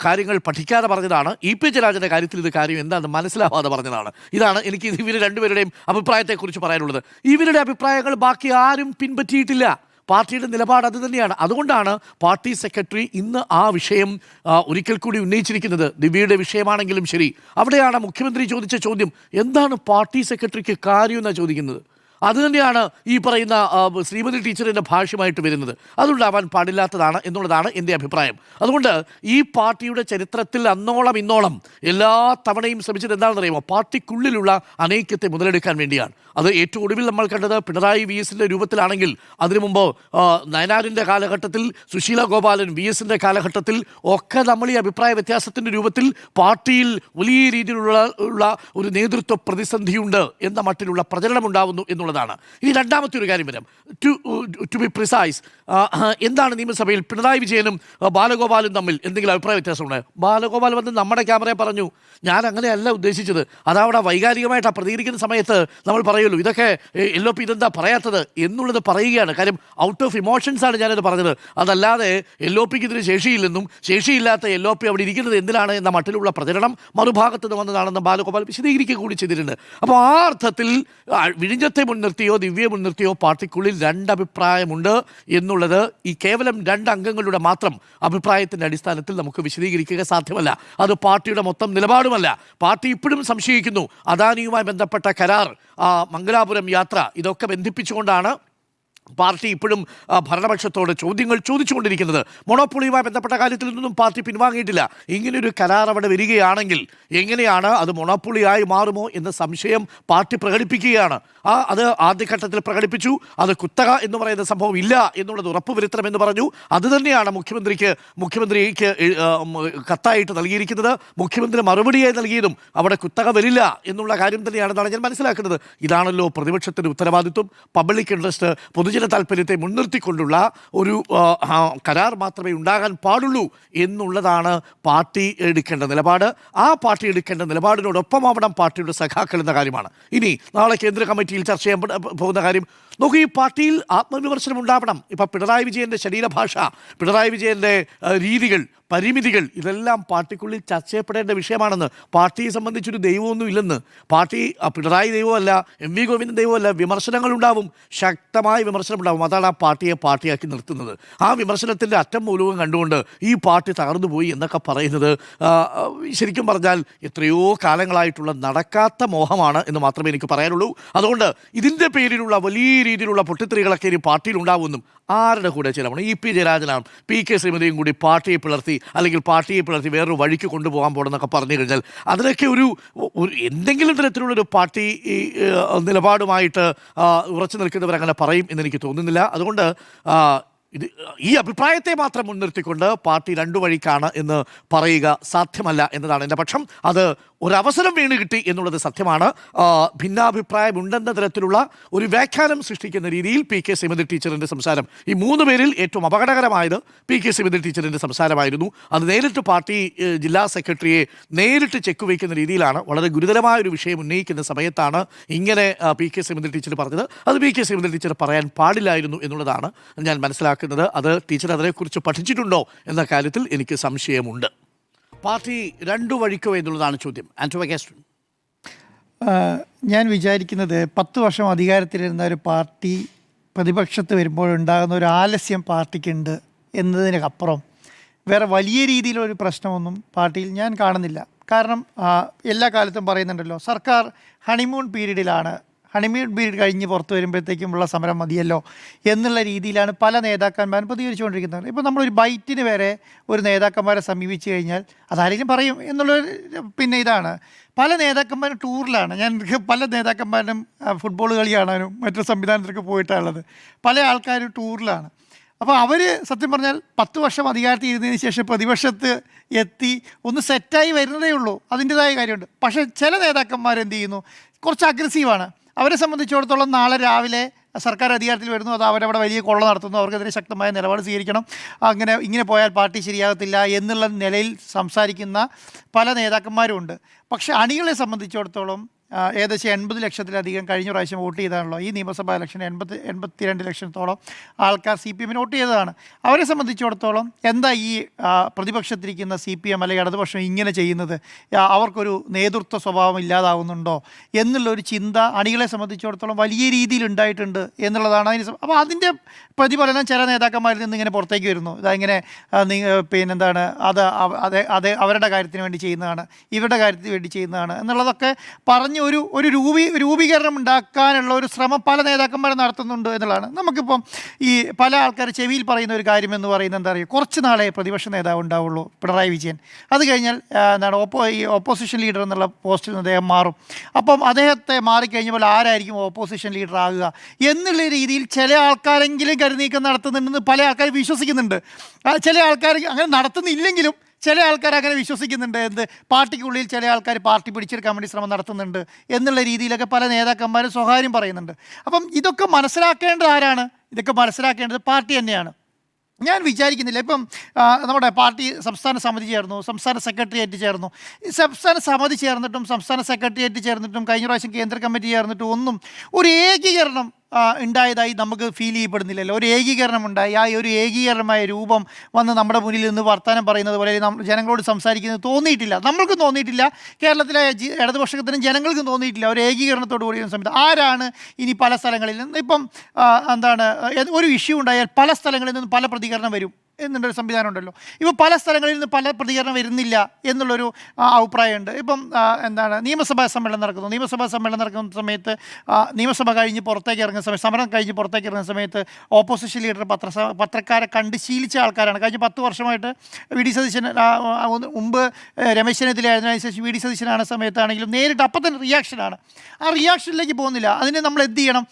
Speaker 2: കാര്യങ്ങൾ പഠിക്കാതെ പറഞ്ഞതാണ്. ഇ പി ജയരാജൻ്റെ കാര്യത്തിൽ ഇത് കാര്യം എന്താണെന്ന് മനസ്സിലാവാതെ പറഞ്ഞതാണ്. ഇതാണ് എനിക്ക് ഇവർ രണ്ടുപേരുടെയും അഭിപ്രായത്തെക്കുറിച്ച് പറയാനുള്ളത്. ഇവരുടെ അഭിപ്രായങ്ങൾ ബാക്കി ആരും പിൻപറ്റിയിട്ടില്ല. പാർട്ടിയുടെ നിലപാട് അത് തന്നെയാണ്. അതുകൊണ്ടാണ് പാർട്ടി സെക്രട്ടറി ഇന്ന് ആ വിഷയം ഒരിക്കൽ കൂടി ഉന്നയിച്ചിരിക്കുന്നത്. ദിവ്യയുടെ വിഷയമാണെങ്കിലും ശരി, അവിടെയാണ് മുഖ്യമന്ത്രി ചോദിച്ച ചോദ്യം, എന്താണ് പാർട്ടി സെക്രട്ടറിക്ക് കാര്യം എന്നാണ് ചോദിക്കുന്നത്. അത് തന്നെയാണ് ഈ പറയുന്ന ശ്രീമതി ടീച്ചറിൻ്റെ ഭാഷ്യമായിട്ട് വരുന്നത്. അതുണ്ടാവാൻ പാടില്ലാത്തതാണ് എന്നുള്ളതാണ് എൻ്റെ അഭിപ്രായം. അതുകൊണ്ട് ഈ പാർട്ടിയുടെ ചരിത്രത്തിൽ അന്നോളം ഇന്നോളം എല്ലാ തവണയും ശ്രമിച്ചത് എന്താണെന്നറിയുമോ? പാർട്ടിക്കുള്ളിലുള്ള അനൈക്യത്തെ മുതലെടുക്കാൻ വേണ്ടിയാണ്. അത് ഏറ്റവും ഒടുവിൽ നമ്മൾ കണ്ടത് പിണറായി VS-ൻ്റെ രൂപത്തിലാണെങ്കിൽ, അതിനു മുമ്പ് നയനാരിൻ്റെ കാലഘട്ടത്തിൽ, സുശീല ഗോപാലൻ VS-ൻ്റെ കാലഘട്ടത്തിൽ ഒക്കെ നമ്മൾ ഈ അഭിപ്രായ വ്യത്യാസത്തിൻ്റെ രൂപത്തിൽ പാർട്ടിയിൽ വലിയ രീതിയിലുള്ള ഒരു നേതൃത്വ പ്രതിസന്ധിയുണ്ട് എന്ന മട്ടിലുള്ള പ്രചരണം ഉണ്ടാവുന്നു എന്നുള്ളതാണ്. ഇനി രണ്ടാമത്തെ ഒരു കാര്യം വരാം. ടു ബി പ്രിസൈസ്, എന്താണ് നിയമസഭയിൽ പിണറായി വിജയനും ബാലഗോപാലും തമ്മിൽ എന്തെങ്കിലും അഭിപ്രായ വ്യത്യാസമുണ്ടായോ? ബാലഗോപാൽ വന്ന് നമ്മുടെ ക്യാമറയെ പറഞ്ഞു, ഞാൻ അങ്ങനെയല്ല ഉദ്ദേശിച്ചത്. അതവിടെ വൈകാരികമായിട്ട് പ്രതികരിക്കുന്ന സമയത്ത് നമ്മൾ പറയുമല്ലോ, ഇതൊക്കെ LOP ഇതെന്താ പറയാത്തത് എന്നുള്ളത് പറയുകയാണ്. കാര്യം ഔട്ട് ഓഫ് ഇമോഷൻസ് ആണ് ഞാനത് പറഞ്ഞത്. അതല്ലാതെ LOPക്ക് ഇതിന് ശേഷിയില്ലെന്നും ശേഷിയില്ലാത്ത LOP അവിടെ ഇരിക്കുന്നത് എന്തിനാണ് എന്ന മട്ടിലുള്ള പ്രചരണം മറുഭാഗത്ത് നിന്ന് വന്നതാണെന്ന് ബാലഗോപാൽ വിശദീകരിക്കുക കൂടി ചെയ്തിട്ടുണ്ട്. അപ്പോൾ ആ അർത്ഥത്തിൽ വിഴിഞ്ഞത്തെ മുൻനിർത്തിയോ ദിവ്യയെ മുൻനിർത്തിയോ പാർട്ടിക്കുള്ളിൽ രണ്ടഭിപ്രായമുണ്ട് എന്നുള്ളത് ഈ കേവലം 2 അംഗങ്ങളുടെ മാത്രം അഭിപ്രായത്തിൻ്റെ അടിസ്ഥാനത്തിൽ നമുക്ക് വിശദീകരിക്കുക സാധ്യമല്ല. അത് പാർട്ടിയുടെ മൊത്തം നിലപാടുമല്ല. പാർട്ടി ഇപ്പോഴും സംശയിക്കുന്നു അദാനിയുമായി ബന്ധപ്പെട്ട കരാർ, മംഗലാപുരം യാത്ര, ഇതൊക്കെ ബന്ധിപ്പിച്ചുകൊണ്ടാണ് പാർട്ടി ഇപ്പോഴും ഭരണപക്ഷത്തോട് ചോദ്യങ്ങൾ ചോദിച്ചുകൊണ്ടിരിക്കുന്നത്. മൊണോപ്പൊളിയുമായി ബന്ധപ്പെട്ട കാര്യത്തിൽ നിന്നും പാർട്ടി പിൻവാങ്ങിയിട്ടില്ല. ഇങ്ങനെയൊരു കരാർ അവിടെ വരികയാണെങ്കിൽ എങ്ങനെയാണ് അത് മൊണോപ്പൊളിയായി മാറുമോ എന്ന സംശയം പാർട്ടി പ്രകടിപ്പിക്കുകയാണ്. അത് ആദ്യഘട്ടത്തിൽ പ്രകടിപ്പിച്ചു. അത് കുത്തക എന്ന് പറയുന്ന സംഭവം ഇല്ല എന്നുള്ളത് ഉറപ്പുവരുത്തണമെന്ന് പറഞ്ഞു. അത് തന്നെയാണ് മുഖ്യമന്ത്രിക്ക് കത്തായിട്ട് നൽകിയിരിക്കുന്നത്. മുഖ്യമന്ത്രി മറുപടിയായി നൽകിയതും അവിടെ കുത്തക വരില്ല എന്നുള്ള കാര്യം തന്നെയാണെന്നാണ് ഞാൻ മനസ്സിലാക്കുന്നത്. ഇതാണല്ലോ പ്രതിപക്ഷത്തിൻ്റെ ഉത്തരവാദിത്വം. പബ്ലിക് ഇൻട്രസ്റ്റ്, പൊതുജന താല്പര്യത്തെ മുൻനിർത്തിക്കൊണ്ടുള്ള ഒരു കരാർ മാത്രമേ ഉണ്ടാകാൻ പാടുള്ളൂ എന്നുള്ളതാണ് പാർട്ടി എടുക്കേണ്ട നിലപാട്. ആ പാർട്ടി എടുക്കേണ്ട നിലപാടിനോടൊപ്പമാവണം പാർട്ടിയുടെ സഖാക്കൾ എന്ന കാര്യമാണ്. ഇനി നാളെ കേന്ദ്ര കമ്മിറ്റിയിൽ ചർച്ച ചെയ്യാൻ പോകുന്ന കാര്യം നോക്കൂ. ഈ പാർട്ടിയിൽ ആത്മവിമർശനം ഉണ്ടാവണം. ഇപ്പം പിണറായി വിജയൻ്റെ ശരീരഭാഷ, പിണറായി വിജയൻ്റെ രീതികൾ, പരിമിതികൾ, ഇതെല്ലാം പാർട്ടിക്കുള്ളിൽ ചർച്ച ചെയ്യപ്പെടേണ്ട വിഷയമാണെന്ന്. പാർട്ടിയെ സംബന്ധിച്ചൊരു ദൈവമൊന്നും ഇല്ലെന്ന്. പാർട്ടി പിണറായി ദൈവമല്ല, എം വി ഗോവിന്ദൻ ദൈവമല്ല. വിമർശനങ്ങളുണ്ടാവും, ശക്തമായ വിമർശനമുണ്ടാവും. അതാണ് ആ പാർട്ടിയെ പാർട്ടിയാക്കി നിർത്തുന്നത്. ആ വിമർശനത്തിൻ്റെ അറ്റം മൂലവും കണ്ടുകൊണ്ട് ഈ പാർട്ടി തകർന്നു പോയി എന്നൊക്കെ പറയുന്നത് ശരിക്കും പറഞ്ഞാൽ എത്രയോ കാലങ്ങളായിട്ടുള്ള നടക്കാത്ത മോഹമാണ് എന്ന് മാത്രമേ എനിക്ക് പറയാനുള്ളൂ. അതുകൊണ്ട് ഇതിൻ്റെ പേരിലുള്ള വലിയ രീതിയിലുള്ള പൊട്ടിത്തെറികളൊക്കെ ഇനി പാർട്ടിയിൽ ഉണ്ടാവുമെന്നും ആരുടെ കൂടെ ചിലവണം ഇ പി ജയരാജനാണ് പി കെ ശ്രീമതിയും കൂടി പാർട്ടിയെ പിളർത്തി വേറൊരു വഴിക്ക് കൊണ്ടുപോകാൻ പോകണമെന്നൊക്കെ പറഞ്ഞു കഴിഞ്ഞാൽ അതിനൊക്കെ ഒരു എന്തെങ്കിലും തരത്തിലുള്ളൊരു പാർട്ടി നിലപാടുമായിട്ട് ഉറച്ചു നിൽക്കുന്നവരങ്ങനെ പറയും എന്നെനിക്ക് തോന്നുന്നില്ല. അതുകൊണ്ട് ഈ അഭിപ്രായത്തെ മാത്രം മുൻനിർത്തിക്കൊണ്ട് പാർട്ടി രണ്ടു വഴിക്കാണ് എന്ന് പറയുക സാധ്യമല്ല എന്നതാണ് എൻ്റെ പക്ഷം. അത് ഒരവസരം വീണ് കിട്ടി എന്നുള്ളത് സത്യമാണ്. ഭിന്നാഭിപ്രായം ഉണ്ടെന്ന തരത്തിലുള്ള ഒരു വ്യാഖ്യാനം സൃഷ്ടിക്കുന്ന രീതിയിൽ പി കെ ശ്രീമതി ടീച്ചറിൻ്റെ സംസാരം, ഈ 3 പേരിൽ ഏറ്റവും അപകടകരമായത് പി കെ ശ്രീമതി ടീച്ചറിൻ്റെ സംസാരമായിരുന്നു. അത് നേരിട്ട് പാർട്ടി ജില്ലാ സെക്രട്ടറിയെ നേരിട്ട് ചെക്ക് വയ്ക്കുന്ന രീതിയിലാണ്. വളരെ ഗുരുതരമായ ഒരു വിഷയം ഉന്നയിക്കുന്ന സമയത്താണ് ഇങ്ങനെ പി കെ ശ്രീമതി ടീച്ചർ പറഞ്ഞത്. അത് പി കെ ശ്രീമതി ടീച്ചർ പറയാൻ പാടില്ലായിരുന്നു എന്നുള്ളതാണ് ഞാൻ മനസ്സിലാക്കുന്നത്. അത് ടീച്ചർ അതിനെക്കുറിച്ച് പഠിച്ചിട്ടുണ്ടോ എന്ന കാര്യത്തിൽ എനിക്ക് സംശയമുണ്ട്. പാർട്ടി രണ്ടു വഴിക്കോ എന്നുള്ളതാണ് ചോദ്യം. ആന്റോ അഗസ്റ്റിൻ,
Speaker 4: ഞാൻ വിചാരിക്കുന്നത് 10 വർഷം അധികാരത്തിലിരുന്ന ഒരു പാർട്ടി പ്രതിപക്ഷത്ത് വരുമ്പോഴുണ്ടാകുന്ന ഒരു ആലസ്യം പാർട്ടിക്കുണ്ട് എന്നതിനപ്പുറം വേറെ വലിയ രീതിയിലൊരു പ്രശ്നമൊന്നും പാർട്ടിയിൽ ഞാൻ കാണുന്നില്ല. കാരണം എല്ലാ കാലത്തും പറയുന്നുണ്ടല്ലോ, സർക്കാർ ഹണിമൂൺ പീരീഡിലാണ്, ഹണിമൂൺ പീരീഡ് കഴിഞ്ഞ് പുറത്ത് വരുമ്പോഴത്തേക്കുമുള്ള സമരം മതിയല്ലോ എന്നുള്ള രീതിയിലാണ് പല നേതാക്കന്മാരും പ്രതികരിച്ചുകൊണ്ടിരിക്കുന്നത്. ഇപ്പോൾ നമ്മളൊരു ബൈറ്റിന് വരെ ഒരു നേതാക്കന്മാരെ സമീപിച്ചു കഴിഞ്ഞാൽ അതാരെങ്കിലും പറയും എന്നുള്ളൊരു ഇതാണ്. പല നേതാക്കന്മാരും ടൂറിലാണ്. ഞാൻ പല നേതാക്കന്മാരും ഫുട്ബോൾ കളി കാണാനും മറ്റു സംവിധാനത്തിലൊക്കെ പോയിട്ടുള്ളത്. പല ആൾക്കാരും ടൂറിലാണ്. അപ്പോൾ അവർ സത്യം പറഞ്ഞാൽ 10 വർഷം അധികാരത്തിൽ ഇരുന്നതിന് ശേഷം പ്രതിപക്ഷത്ത് എത്തി ഒന്ന് സെറ്റായി വരുന്നതേ ഉള്ളൂ. അതിൻ്റെതായ കാര്യമുണ്ട്. പക്ഷേ ചില നേതാക്കന്മാർ എന്ത് ചെയ്യുന്നു, കുറച്ച് അഗ്രസീവാണ്. അവരെ സംബന്ധിച്ചിടത്തോളം നാളെ രാവിലെ സർക്കാർ അധികാരത്തിൽ വരുന്നു, അത് അവരവിടെ വലിയ കൊള്ള നടത്തുന്നു, അവർക്കെതിരെ ശക്തമായ നിലപാട് സ്വീകരിക്കണം, ഇങ്ങനെ പോയാൽ പാർട്ടി ശരിയാകത്തില്ല എന്നുള്ള നിലയിൽ സംസാരിക്കുന്ന പല നേതാക്കന്മാരും ഉണ്ട്. പക്ഷേ അണികളെ സംബന്ധിച്ചിടത്തോളം ഏകദേശം 80 ലക്ഷത്തിലധികം കഴിഞ്ഞ പ്രാവശ്യം വോട്ട് ചെയ്താണല്ലോ. ഈ നിയമസഭാ ഇലക്ഷൻ 82 ലക്ഷത്തോളം ആൾക്കാർ CPM വോട്ട് ചെയ്തതാണ്. അവരെ സംബന്ധിച്ചിടത്തോളം എന്താ ഈ പ്രതിപക്ഷത്തിരിക്കുന്ന CPM അല്ലെങ്കിൽ ഇടതുപക്ഷം ഇങ്ങനെ ചെയ്യുന്നത്, അവർക്കൊരു നേതൃത്വ സ്വഭാവം ഇല്ലാതാവുന്നുണ്ടോ എന്നുള്ളൊരു ചിന്ത അണികളെ സംബന്ധിച്ചിടത്തോളം വലിയ രീതിയിൽ ഉണ്ടായിട്ടുണ്ട് എന്നുള്ളതാണ് അതിന്. അപ്പോൾ അതിൻ്റെ പ്രതിഫലനം ചില നേതാക്കന്മാരിൽ നിന്ന് ഇങ്ങനെ പുറത്തേക്ക് വരുന്നു. ഇങ്ങനെ അത് അവരുടെ കാര്യത്തിന് വേണ്ടി ചെയ്യുന്നതാണ്, ഇവരുടെ കാര്യത്തിന് വേണ്ടി ചെയ്യുന്നതാണ് എന്നുള്ളതൊക്കെ പറഞ്ഞ് ഒരു രൂപീകരണം ഉണ്ടാക്കാനുള്ള ഒരു ശ്രമം പല നേതാക്കന്മാരും നടത്തുന്നുണ്ട് എന്നുള്ളതാണ്. നമുക്കിപ്പം ഈ പല ആൾക്കാർ ചെവിയിൽ പറയുന്ന ഒരു കാര്യം എന്ന് പറയുന്നത് എന്താ പറയുക, കുറച്ച് നാളെ പ്രതിപക്ഷ നേതാവ് ഉണ്ടാവുള്ളൂ പിണറായി വിജയൻ, അത് കഴിഞ്ഞാൽ ഓപ്പോസിഷൻ ലീഡർ എന്നുള്ള പോസ്റ്റിൽ നിന്ന് അദ്ദേഹം മാറും. അപ്പം അദ്ദേഹത്തെ മാറിക്കഴിഞ്ഞപ്പോൾ ആരായിരിക്കും ഓപ്പോസിഷൻ ലീഡർ ആകുക എന്നുള്ള രീതിയിൽ ചില ആൾക്കാരെങ്കിലും കരുനീക്കം നടത്തുന്നുണ്ടെന്ന് പല ആൾക്കാർ വിശ്വസിക്കുന്നുണ്ട്. ചില ആൾക്കാർ അങ്ങനെ നടത്തുന്നില്ലെങ്കിലും ചില ആൾക്കാർ അങ്ങനെ വിശ്വസിക്കുന്നുണ്ട്. പാർട്ടിക്കുള്ളിൽ ചില ആൾക്കാർ പാർട്ടി പിടിച്ചെടുക്കാൻ വേണ്ടി ശ്രമം നടത്തുന്നുണ്ട് എന്നുള്ള രീതിയിലൊക്കെ പല നേതാക്കന്മാരും സ്വകാര്യം പറയുന്നുണ്ട്. അപ്പം ഇതൊക്കെ മനസ്സിലാക്കേണ്ടത് ആരാണ്? ഇതൊക്കെ മനസ്സിലാക്കേണ്ടത് പാർട്ടി തന്നെയാണ്. ഞാൻ വിചാരിക്കുന്നില്ല. ഇപ്പം നമ്മുടെ പാർട്ടി സംസ്ഥാന സമിതി ചേർന്നു, സംസ്ഥാന സെക്രട്ടേറിയറ്റ് ചേർന്നു. ഈ സംസ്ഥാന സമിതി ചേർന്നിട്ടും സംസ്ഥാന സെക്രട്ടേറിയറ്റ് ചേർന്നിട്ടും കഴിഞ്ഞ പ്രാവശ്യം കേന്ദ്ര കമ്മിറ്റി ചേർന്നിട്ടും ഒന്നും ഒരു ഏകീകരണം ഉണ്ടായതായി നമുക്ക് ഫീൽ ചെയ്യപ്പെടുന്നില്ലല്ലോ. ഒരു ഏകീകരണം ഉണ്ടായി, ആ ഒരു ഏകീകരണമായ രൂപം വന്ന് നമ്മുടെ മുന്നിൽ നിന്ന് വർത്തമാനം പറയുന്നത് പോലെ ജനങ്ങളോട് സംസാരിക്കുന്നത് തോന്നിയിട്ടില്ല. നമ്മൾക്കും തോന്നിയിട്ടില്ല, കേരളത്തിലെ ഇടതുപക്ഷത്തിനും ജനങ്ങൾക്കും തോന്നിയിട്ടില്ല ഒരു ഏകീകരണത്തോട് കൂടിയ സമയത്ത്. ആരാണ് ഇനി പല സ്ഥലങ്ങളിൽ നിന്ന് ഇപ്പം ഒരു ഇഷ്യൂ ഉണ്ടായാൽ പല സ്ഥലങ്ങളിൽ നിന്നും പല പ്രതികരണം വരും എന്നുള്ളൊരു സംവിധാനം ഉണ്ടല്ലോ. ഇപ്പോൾ പല സ്ഥലങ്ങളിൽ നിന്ന് പല പ്രതികരണം വരുന്നില്ല എന്നുള്ളൊരു അഭിപ്രായമുണ്ട്. ഇപ്പം എന്താണ് നിയമസഭാ സമ്മേളനം നടക്കുന്ന സമയത്ത് നിയമസഭ കഴിഞ്ഞ് പുറത്തേക്ക് ഇറങ്ങുന്ന സമയത്ത്, സമരം കഴിഞ്ഞ് പുറത്തേക്ക് ഇറങ്ങുന്ന സമയത്ത് ഓപ്പോസിഷൻ ലീഡർ പത്രക്കാരെ കണ്ട് ശീലിച്ച ആൾക്കാരാണ്. കഴിഞ്ഞ 10 വർഷമായിട്ട് വി ഡി സതീശൻ, മുമ്പ് രമേശ് ചെന്നിത്തലയായിരുന്നു, അതിനുശേഷം വി ഡി സതീശനാണ് സമയത്താണെങ്കിലും നേരിട്ട് അപ്പം തന്നെ റിയാക്ഷനാണ്. ആ റിയാക്ഷനിലേക്ക് പോകുന്നില്ല. അതിന് നമ്മൾ എന്ത് ചെയ്യണം?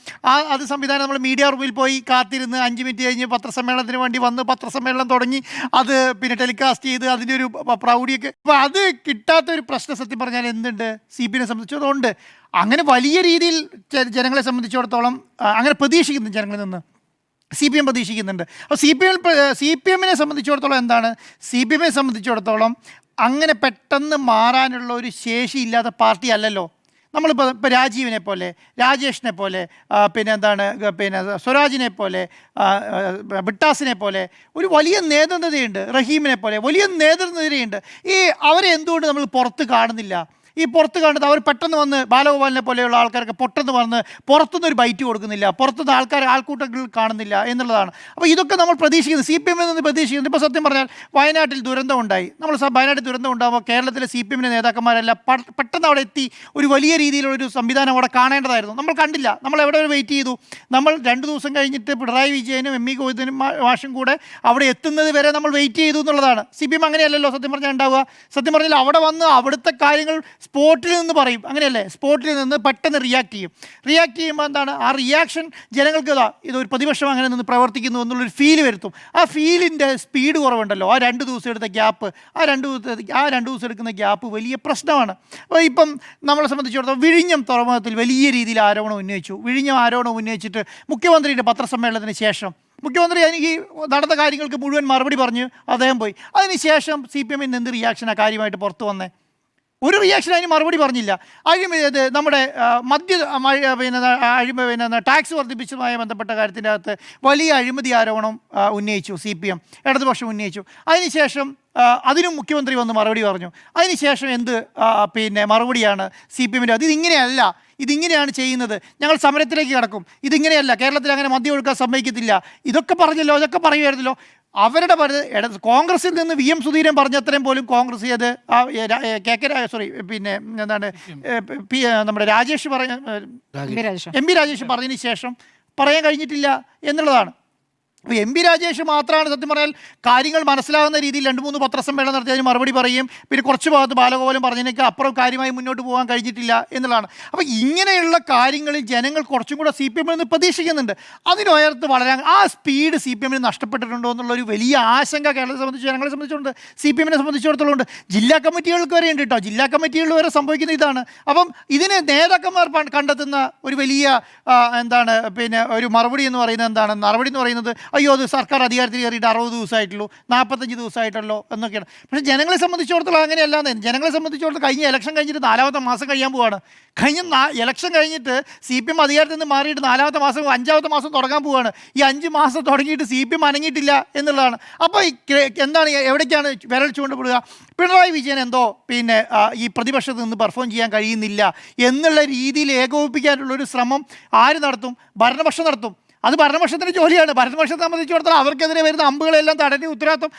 Speaker 4: അത് സംവിധാനം നമ്മൾ മീഡിയ റൂമിൽ പോയി കാത്തിരുന്ന് 5 മിനിറ്റ് കഴിഞ്ഞ് പത്രസമ്മേളനത്തിന് വേണ്ടി വന്ന് പത്രസമ്മേളനം തുടങ്ങി അത് പിന്നെ ടെലികാസ്റ്റ് ചെയ്ത് അതിൻ്റെ ഒരു പ്രൗഢിയൊക്കെ. അപ്പോൾ അത് കിട്ടാത്തൊരു പ്രശ്നം സത്യം പറഞ്ഞാൽ എന്തുണ്ട് CPM സംബന്ധിച്ചതുകൊണ്ട് അങ്ങനെ വലിയ രീതിയിൽ ജനങ്ങളെ സംബന്ധിച്ചിടത്തോളം അങ്ങനെ പ്രതീക്ഷിക്കുന്നു, ജനങ്ങളിൽ നിന്ന് CPM പ്രതീക്ഷിക്കുന്നുണ്ട്. അപ്പോൾ CPM-നെ സംബന്ധിച്ചിടത്തോളം എന്താണ്, CPM-നെ സംബന്ധിച്ചിടത്തോളം അങ്ങനെ പെട്ടെന്ന് മാറാനുള്ള ഒരു ശേഷിയില്ലാത്ത പാർട്ടി അല്ലല്ലോ. നമ്മളിപ്പോൾ രാജീവിനെ പോലെ, രാജേഷിനെ പോലെ, പിന്നെ എന്താണ്, പിന്നെ സ്വരാജിനെ പോലെ, ബിട്ടാസിനെ പോലെ ഒരു വലിയ നേതൃനിരയുണ്ട്, റഹീമിനെ പോലെ വലിയ നേതൃനിരയുണ്ട്. അവരെ എന്തുകൊണ്ട് നമ്മൾ പുറത്ത് കാണുന്നില്ല? ഈ പുറത്ത് കാണുന്നത് അവർ പെട്ടെന്ന് വന്ന് ബാലഗോപാലിനെ പോലെയുള്ള ആൾക്കാർക്ക് പെട്ടെന്ന് വന്ന് പുറത്തുനിന്നൊരു ബൈറ്റ് കൊടുക്കുന്നില്ല, പുറത്തുനിന്ന് ആൾക്കൂട്ടങ്ങൾ കാണുന്നില്ല എന്നുള്ളതാണ്. അപ്പോൾ ഇതൊക്കെ നമ്മൾ പ്രതീക്ഷിക്കുന്നത്, CPM-ൽ നിന്ന് പ്രതീക്ഷിക്കുന്നത്. ഇപ്പോൾ സത്യം പറഞ്ഞാൽ വയനാട്ടിൽ ദുരന്തം ഉണ്ടായി. നമ്മൾ വയനാട്ടിൽ ദുരന്തം ഉണ്ടാകുമ്പോൾ കേരളത്തിലെ CPM-ന്റെ നേതാക്കന്മാരെല്ലാം പെട്ടെന്ന് അവിടെ എത്തി ഒരു വലിയ രീതിയിലുള്ളൊരു സംവിധാനം അവിടെ കാണേണ്ടതായിരുന്നു. നമ്മൾ കണ്ടില്ല. നമ്മൾ എവിടെ വരെ വെയിറ്റ് ചെയ്തു? നമ്മൾ 2 ദിവസം കഴിഞ്ഞിട്ട് പിണറായി വിജയനും എം ഗോവിന്ദനും മാഷും കൂടെ അവിടെ എത്തുന്നത് വരെ നമ്മൾ വെയിറ്റ് ചെയ്തു എന്നുള്ളതാണ്. CPM അങ്ങനെയല്ലല്ലോ സത്യം പറഞ്ഞാൽ ഉണ്ടാവുക. സത്യം പറഞ്ഞാൽ അവിടെ വന്ന് അവിടുത്തെ കാര്യങ്ങൾ സ്പോട്ടിൽ നിന്ന് പറയും, അങ്ങനെയല്ലേ? സ്പോട്ടിൽ നിന്ന് പെട്ടെന്ന് റിയാക്ട് ചെയ്യുമ്പോൾ എന്താണ് ആ റിയാക്ഷൻ ജനങ്ങൾക്ക് ഇതൊരു പ്രതിപക്ഷം അങ്ങനെ നിന്ന് പ്രവർത്തിക്കുന്നു എന്നുള്ളൊരു ഫീൽ വരുത്തും. ആ ഫീലിൻ്റെ സ്പീഡ് കുറവുണ്ടല്ലോ. ആ 2 ദിവസം എടുത്ത ഗ്യാപ്പ്, ആ 2 ദിവസം എടുക്കുന്ന ഗ്യാപ്പ് വലിയ പ്രശ്നമാണ്. അപ്പോൾ ഇപ്പം നമ്മളെ സംബന്ധിച്ചിടത്തോളം വിഴിഞ്ഞം തുറമുഖത്തിൽ വലിയ രീതിയിൽ ആരോപണം ഉന്നയിച്ചിട്ട് മുഖ്യമന്ത്രിയുടെ പത്രസമ്മേളനത്തിന് ശേഷം മുഖ്യമന്ത്രി എനിക്ക് നടന്ന കാര്യങ്ങൾക്ക് മുഴുവൻ മറുപടി പറഞ്ഞ് അദ്ദേഹം പോയി. അതിനുശേഷം CPM-ൽ എന്ത് റിയാക്ഷനാണ് കാര്യമായിട്ട് പുറത്തു വന്നേ? ഒരു റിയാക്ഷൻ അതിന് മറുപടി പറഞ്ഞില്ല. നമ്മുടെ ടാക്സ് വർദ്ധിപ്പിച്ചതുമായി ബന്ധപ്പെട്ട കാര്യത്തിൻ്റെ അകത്ത് വലിയ അഴിമതി ആരോപണം ഉന്നയിച്ചു CPM, ഇടതുപക്ഷം ഉന്നയിച്ചു. അതിനുശേഷം അതിനും മുഖ്യമന്ത്രി വന്ന് മറുപടി പറഞ്ഞു. അതിനുശേഷം എന്ത് മറുപടിയാണ് CPM-ൻ്റെ? ഇതിങ്ങനെയാണ് ചെയ്യുന്നത്, ഞങ്ങൾ സമരത്തിലേക്ക് കിടക്കും, ഇതിങ്ങനെയല്ല, കേരളത്തിൽ അങ്ങനെ മദ്യം ഒഴുക്കാൻ സമ്മതിക്കത്തില്ല, ഇതൊക്കെ പറയുമായിരുന്നല്ലോ. അവരുടെ കോൺഗ്രസിൽ നിന്ന് VM സുധീരൻ പറഞ്ഞത്രയും പോലും കോൺഗ്രസ് അത് നമ്മുടെ എം പി രാജേഷ് പറഞ്ഞതിന് ശേഷം പറയാൻ കഴിഞ്ഞിട്ടില്ല എന്നുള്ളതാണ്. അപ്പോൾ MP രാജേഷ് മാത്രമാണ് സത്യം പറഞ്ഞാൽ കാര്യങ്ങൾ മനസ്സിലാകുന്ന രീതിയിൽ 2-3 പത്രസമ്മേളനം നടത്തി അതിന് മറുപടി പറയും. പിന്നെ കുറച്ച് ഭാഗത്ത് ബാലഗോപാലൻ പറഞ്ഞതിനൊക്കെ അപ്പുറം കാര്യമായി മുന്നോട്ട് പോകാൻ കഴിഞ്ഞിട്ടില്ല എന്നുള്ളതാണ്. അപ്പോൾ ഇങ്ങനെയുള്ള കാര്യങ്ങളിൽ ജനങ്ങൾ കുറച്ചും കൂടെ CPM-ൽ നിന്ന് പ്രതീക്ഷിക്കുന്നുണ്ട്. അതിനുയർത്ത് വളരാൻ ആ സ്പീഡ് CPM-ന് നഷ്ടപ്പെട്ടിട്ടുണ്ടോ എന്നുള്ളൊരു വലിയ ആശങ്ക കേരളത്തെ സംബന്ധിച്ച് ജനങ്ങളെ സംബന്ധിച്ചുകൊണ്ട് CPM-നെ സംബന്ധിച്ചിടത്തോളം ഉണ്ട്. ജില്ലാ കമ്മിറ്റികൾക്ക് വരെ ഉണ്ട് കേട്ടോ. ജില്ലാ കമ്മിറ്റികളിൽ വരെ സംഭവിക്കുന്ന ഇതാണ്. അപ്പം ഇതിന് നേതാക്കന്മാർ കണ്ടെത്തുന്ന ഒരു വലിയ ഒരു മറുപടി എന്ന് പറയുന്നത് അയ്യോ അത് സർക്കാർ അധികാരത്തിൽ കയറിയിട്ട് 60 ദിവസമായിട്ടുള്ളൂ, 45 ദിവസമായിട്ടുള്ളൂ എന്നൊക്കെയാണ്. പക്ഷേ ജനങ്ങളെ സംബന്ധിച്ചിടത്തോളം അങ്ങനെയല്ലാന്ന്. ജനങ്ങളെ സംബന്ധിച്ചിടത്തോളം കഴിഞ്ഞ ഇലക്ഷൻ കഴിഞ്ഞിട്ട് 4-ാമത്തെ മാസം കഴിയാൻ പോവാണ്. ഇലക്ഷൻ കഴിഞ്ഞിട്ട് CPM അധികാരത്തിൽ നിന്ന് മാറിയിട്ട് 4-ാമത്തെ മാസം 5-ാമത്തെ മാസം തുടങ്ങാൻ പോവുകയാണ്. ഈ 5 മാസം തുടങ്ങിയിട്ട് CPM അനങ്ങിയിട്ടില്ല എന്നുള്ളതാണ്. അപ്പോൾ എന്താണ്, എവിടേക്കാണ് വിരൽ ചൂണ്ടപ്പെടുക? പിണറായി വിജയൻ എന്തോ ഈ പ്രതിപക്ഷത്ത് നിന്ന് പെർഫോം ചെയ്യാൻ കഴിയുന്നില്ല എന്നുള്ള രീതിയിൽ ഏകോപിപ്പിക്കാനുള്ളൊരു ശ്രമം ആര് നടത്തും? ഭരണപക്ഷം നടത്തും. അത് ഭരണപക്ഷത്തിൻ്റെ ജോലിയാണ്. ഭരണപക്ഷത്തെ സംബന്ധിച്ചിടത്തോളം അവർക്കെതിരെ വരുന്ന അമ്പുകളെല്ലാം തടഞ്ഞ ഉത്തരവാദിത്വം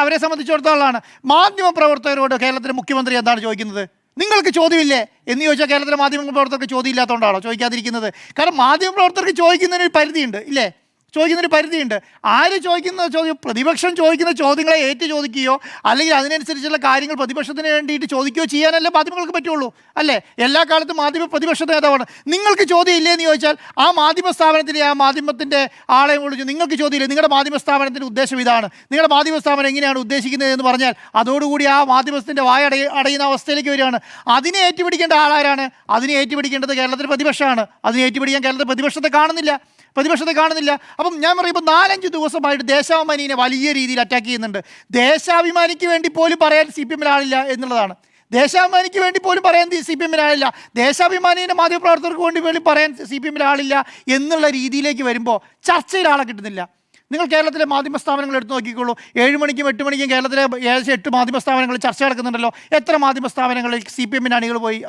Speaker 4: അവരെ സംബന്ധിച്ചിടത്തോളമാണ്. മാധ്യമപ്രവർത്തകരോട് കേരളത്തിലെ മുഖ്യമന്ത്രി എന്താണ് ചോദിക്കുന്നത്? നിങ്ങൾക്ക് ചോദ്യമില്ലേ എന്ന് ചോദിച്ചാൽ കേരളത്തിലെ മാധ്യമപ്രവർത്തകർക്ക് ചോദ്യം ഇല്ലാത്തതുകൊണ്ടാണോ ചോദിക്കാതിരിക്കുന്നത്? കാരണം മാധ്യമപ്രവർത്തകർക്ക് ചോദിക്കുന്നതിന് പരിധിയുണ്ട്, ഇല്ലേ? ചോദിക്കുന്നൊരു പരിധിയുണ്ട്. ആര് ചോദിക്കുന്ന ചോദ്യം, പ്രതിപക്ഷം ചോദിക്കുന്ന ചോദ്യങ്ങളെ ഏറ്റു ചോദിക്കുകയോ അല്ലെങ്കിൽ അതിനനുസരിച്ചുള്ള കാര്യങ്ങൾ പ്രതിപക്ഷത്തിന് വേണ്ടിയിട്ട് ചോദിക്കുകയോ ചെയ്യാനല്ലേ മാധ്യമങ്ങൾക്ക് പറ്റുള്ളൂ, അല്ലേ? എല്ലാ കാലത്തും പ്രതിപക്ഷ നേതാവാണ്. നിങ്ങൾക്ക് ചോദ്യം ഇല്ലേ എന്ന് ചോദിച്ചാൽ ആ മാധ്യമ സ്ഥാപനത്തിലെ ആ മാധ്യമത്തിൻ്റെ ആളെ വിളിച്ചു, നിങ്ങൾക്ക് ചോദ്യമില്ലേ, നിങ്ങളുടെ മാധ്യമ സ്ഥാപനത്തിൻ്റെ ഉദ്ദേശം ഇതാണ്, നിങ്ങളുടെ മാധ്യമ സ്ഥാപനം എങ്ങനെയാണ് ഉദ്ദേശിക്കുന്നത് എന്ന് പറഞ്ഞാൽ അതോടുകൂടി ആ മാധ്യമത്തിൻ്റെ അടയുന്ന അവസ്ഥയിലേക്ക് വരികയാണ്. അതിനെ ഏറ്റുപിടിക്കേണ്ട ആളാരാണ്? അതിനെ ഏറ്റുപിടിക്കേണ്ടത് കേരളത്തിലെ പ്രതിപക്ഷമാണ്. അതിനെ ഏറ്റുപിടിക്കാൻ കേരളത്തിലെ പ്രതിപക്ഷത്തെ കാണുന്നില്ല. അപ്പം ഞാൻ പറയുമ്പോൾ 4-5 ദിവസമായിട്ട് ദേശാഭിമാനിയെ വലിയ രീതിയിൽ അറ്റാക്ക് ചെയ്യുന്നുണ്ട്. ദേശാഭിമാനിക്ക് വേണ്ടി പോലും പറയാൻ CPM-ൽ ആളില്ല എന്നുള്ളതാണ്. ദേശാഭിമാനിക്ക് വേണ്ടി പോലും പറയാൻ CPM-ൽ ആളില്ല. ദേശാഭിമാനിയുടെ മാധ്യമപ്രവർത്തകർക്ക് വേണ്ടി പോലും പറയാൻ CPM-ൽ ആളില്ല എന്നുള്ള രീതിയിലേക്ക് വരുമ്പോൾ ചർച്ചയിൽ ആളെ കിട്ടുന്നില്ല. നിങ്ങൾ കേരളത്തിലെ മാധ്യമ സ്ഥാപനങ്ങൾ എടുത്ത് നോക്കിക്കോളൂ. 7 മണിക്കും 8 മണിക്കും കേരളത്തിലെ ഏകദേശം 8 മാധ്യമ സ്ഥാപനങ്ങളിൽ ചർച്ച നടക്കുന്നുണ്ടല്ലോ. എത്ര മാധ്യമ സ്ഥാപനങ്ങളിൽ CPM-ൻ്റെ അണികൾ പോയി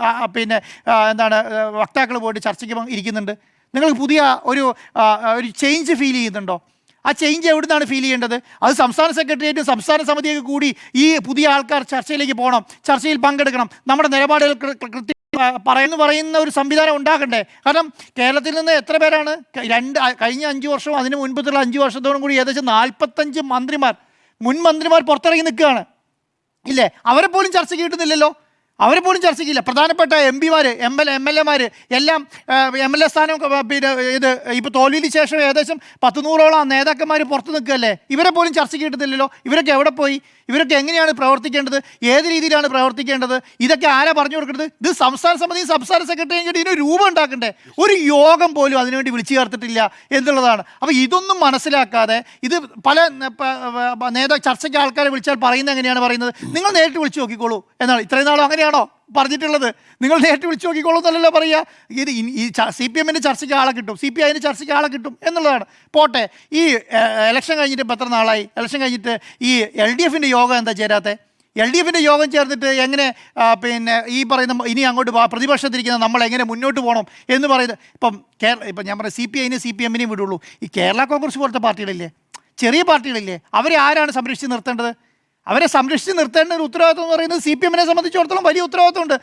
Speaker 4: വക്താക്കൾ പോയിട്ട് ചർച്ചയ്ക്ക് ഇരിക്കുന്നുണ്ട്? നിങ്ങൾക്ക് പുതിയ ഒരു ചേഞ്ച് ഫീൽ ചെയ്യുന്നുണ്ടോ? ആ ചേഞ്ച് എവിടുന്നാണ് ഫീൽ ചെയ്യേണ്ടത്? അത് സംസ്ഥാന സെക്രട്ടേറിയറ്റും സംസ്ഥാന സമിതിയൊക്കെ കൂടി ഈ പുതിയ ആൾക്കാർ ചർച്ചയിലേക്ക് പോകണം, ചർച്ചയിൽ പങ്കെടുക്കണം, നമ്മുടെ നിലപാടുകൾ പറയുന്ന ഒരു സംവിധാനം ഉണ്ടാക്കണ്ടേ? കാരണം കേരളത്തിൽ നിന്ന് എത്ര പേരാണ് കഴിഞ്ഞ 5 വർഷവും അതിന് മുൻപത്തുള്ള 5 വർഷത്തോടും കൂടി ഏകദേശം 45 മന്ത്രിമാർ, മുൻ മന്ത്രിമാർ പുറത്തിറങ്ങി നിൽക്കുകയാണ് ഇല്ലേ? അവരെ പോലും ചർച്ചയ്ക്ക് കിട്ടുന്നില്ലല്ലോ, അവരെ പോലും ചർച്ചയ്ക്കില്ല. പ്രധാനപ്പെട്ട MP-മാർ, MLA-മാർ എല്ലാം MLA സ്ഥാനം പിന്നെ ഇത് ഇപ്പോൾ തോൽവിക്ക് ശേഷം ഏകദേശം 100-100ഓളം നേതാക്കന്മാർ പുറത്ത് നിൽക്കുകയല്ലേ? ഇവരെ പോലും ചർച്ചയ്ക്ക് കിട്ടുന്നില്ലല്ലോ. ഇവരൊക്കെ എവിടെ പോയി? ഇവരൊക്കെ എങ്ങനെയാണ് പ്രവർത്തിക്കേണ്ടത്? ഏത് രീതിയിലാണ് പ്രവർത്തിക്കേണ്ടത്? ഇതൊക്കെ ആരാ പറഞ്ഞു കൊടുക്കേണ്ടത്? ഇത് സംസ്ഥാന സമിതി, സംസ്ഥാന സെക്രട്ടറിയും കൂടി ഇതിന് രൂപം ഉണ്ടാക്കണ്ടേ? ഒരു യോഗം പോലും അതിനുവേണ്ടി വിളിച്ചു ചേർത്തിട്ടില്ല എന്നുള്ളതാണ്. അപ്പോൾ ഇതൊന്നും മനസ്സിലാക്കാതെ ഇത് പല ചർച്ചയ്ക്ക് ആൾക്കാരെ വിളിച്ചാൽ പറയുന്നത് എങ്ങനെയാണ് പറയുന്നത്? നിങ്ങൾ നേരിട്ട് വിളിച്ചു നോക്കിക്കോളൂ എന്നാണ്. ഇത്രയും നാളും അങ്ങനെയാണോ പറഞ്ഞിട്ടുള്ളത്? നിങ്ങൾ നേരിട്ട് വിളിച്ചു നോക്കിക്കോളൂ എന്നല്ലല്ലോ പറയുക. ഇത് ഈ CPM-ൻ്റെ ചർച്ചയ്ക്ക് ആളെ കിട്ടും, CPI-ൻ്റെ ചർച്ചയ്ക്ക് ആളെ കിട്ടും എന്നുള്ളതാണ്. പോട്ടെ, ഈ ഇലക്ഷൻ കഴിഞ്ഞിട്ട് ഇപ്പോൾ എത്ര നാളായി? ഇലക്ഷൻ കഴിഞ്ഞിട്ട് ഈ LDF-ൻ്റെ യോഗം എന്താ ചേരാത്തെ? LDF-ൻ്റെ യോഗം ചേർന്നിട്ട് എങ്ങനെ പിന്നെ ഈ പറയുന്ന ഇനി അങ്ങോട്ട് പ്രതിപക്ഷത്തിരിക്കുന്ന നമ്മൾ എങ്ങനെ മുന്നോട്ട് പോകണം എന്ന് പറയുന്നത്? ഇപ്പം ഞാൻ പറയാം, CPI-നും CPM-നെയും വിടുള്ളൂ. ഈ കേരള കോൺഗ്രസ് പോലത്തെ പാർട്ടികളില്ലേ, ചെറിയ പാർട്ടികളില്ലേ, അവരെ ആരാണ് സംരക്ഷിച്ച് നിർത്തേണ്ടത്? അവരെ സംരക്ഷിച്ച് നിർത്തേണ്ട ഒരു ഉത്തരവാദിത്വം എന്ന് പറയുന്നത് CPM-നെ സംബന്ധിച്ചിടത്തോളം വലിയ ഉത്തരവാദിത്വമുണ്ട്.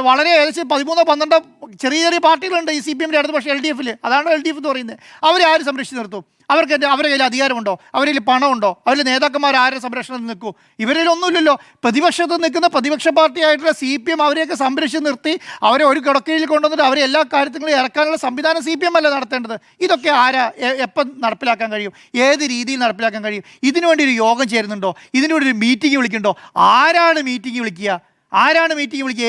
Speaker 4: വളരെ ഏകദേശം 13-12 ചെറിയ ചെറിയ പാർട്ടികളുണ്ട് ഈ CPM-ൻ്റെ അടുത്ത്. പക്ഷേ LDF-ൽ അതാണ് LDF എന്ന് പറയുന്നത്. അവരെ ആര് സംരക്ഷിച്ച് നിർത്തും? അവരുടെ കയ്യിൽ അധികാരമുണ്ടോ? അവരുടെ കയ്യിൽ പണമുണ്ടോ? അവരിൽ നേതാക്കന്മാർ ആരുടെ സംരക്ഷണത്തിൽ നിൽക്കൂ? ഇവരിൽ ഒന്നുമില്ലല്ലോ. പ്രതിപക്ഷത്ത് നിൽക്കുന്ന പ്രതിപക്ഷ പാർട്ടിയായിട്ടുള്ള CPM അവരെയൊക്കെ സംരക്ഷിച്ച് നിർത്തി അവരെ ഒരു കിടക്കയിൽ കൊണ്ടുവന്നിട്ട് അവരെ എല്ലാ കാര്യത്തിലും ഇറക്കാനുള്ള സംവിധാനം CPM അല്ല നടത്തേണ്ടത്. ഇതൊക്കെ ആരാ എപ്പം നടപ്പിലാക്കാൻ കഴിയും? ഏത് രീതിയിൽ നടപ്പിലാക്കാൻ കഴിയും? ഇതിനുവേണ്ടി ഒരു യോഗം ചേരുന്നുണ്ടോ? ഇതിനുവേണ്ടി ഒരു മീറ്റിംഗ് വിളിക്കുന്നുണ്ടോ? ആരാണ് മീറ്റിംഗ് വിളിക്കുക?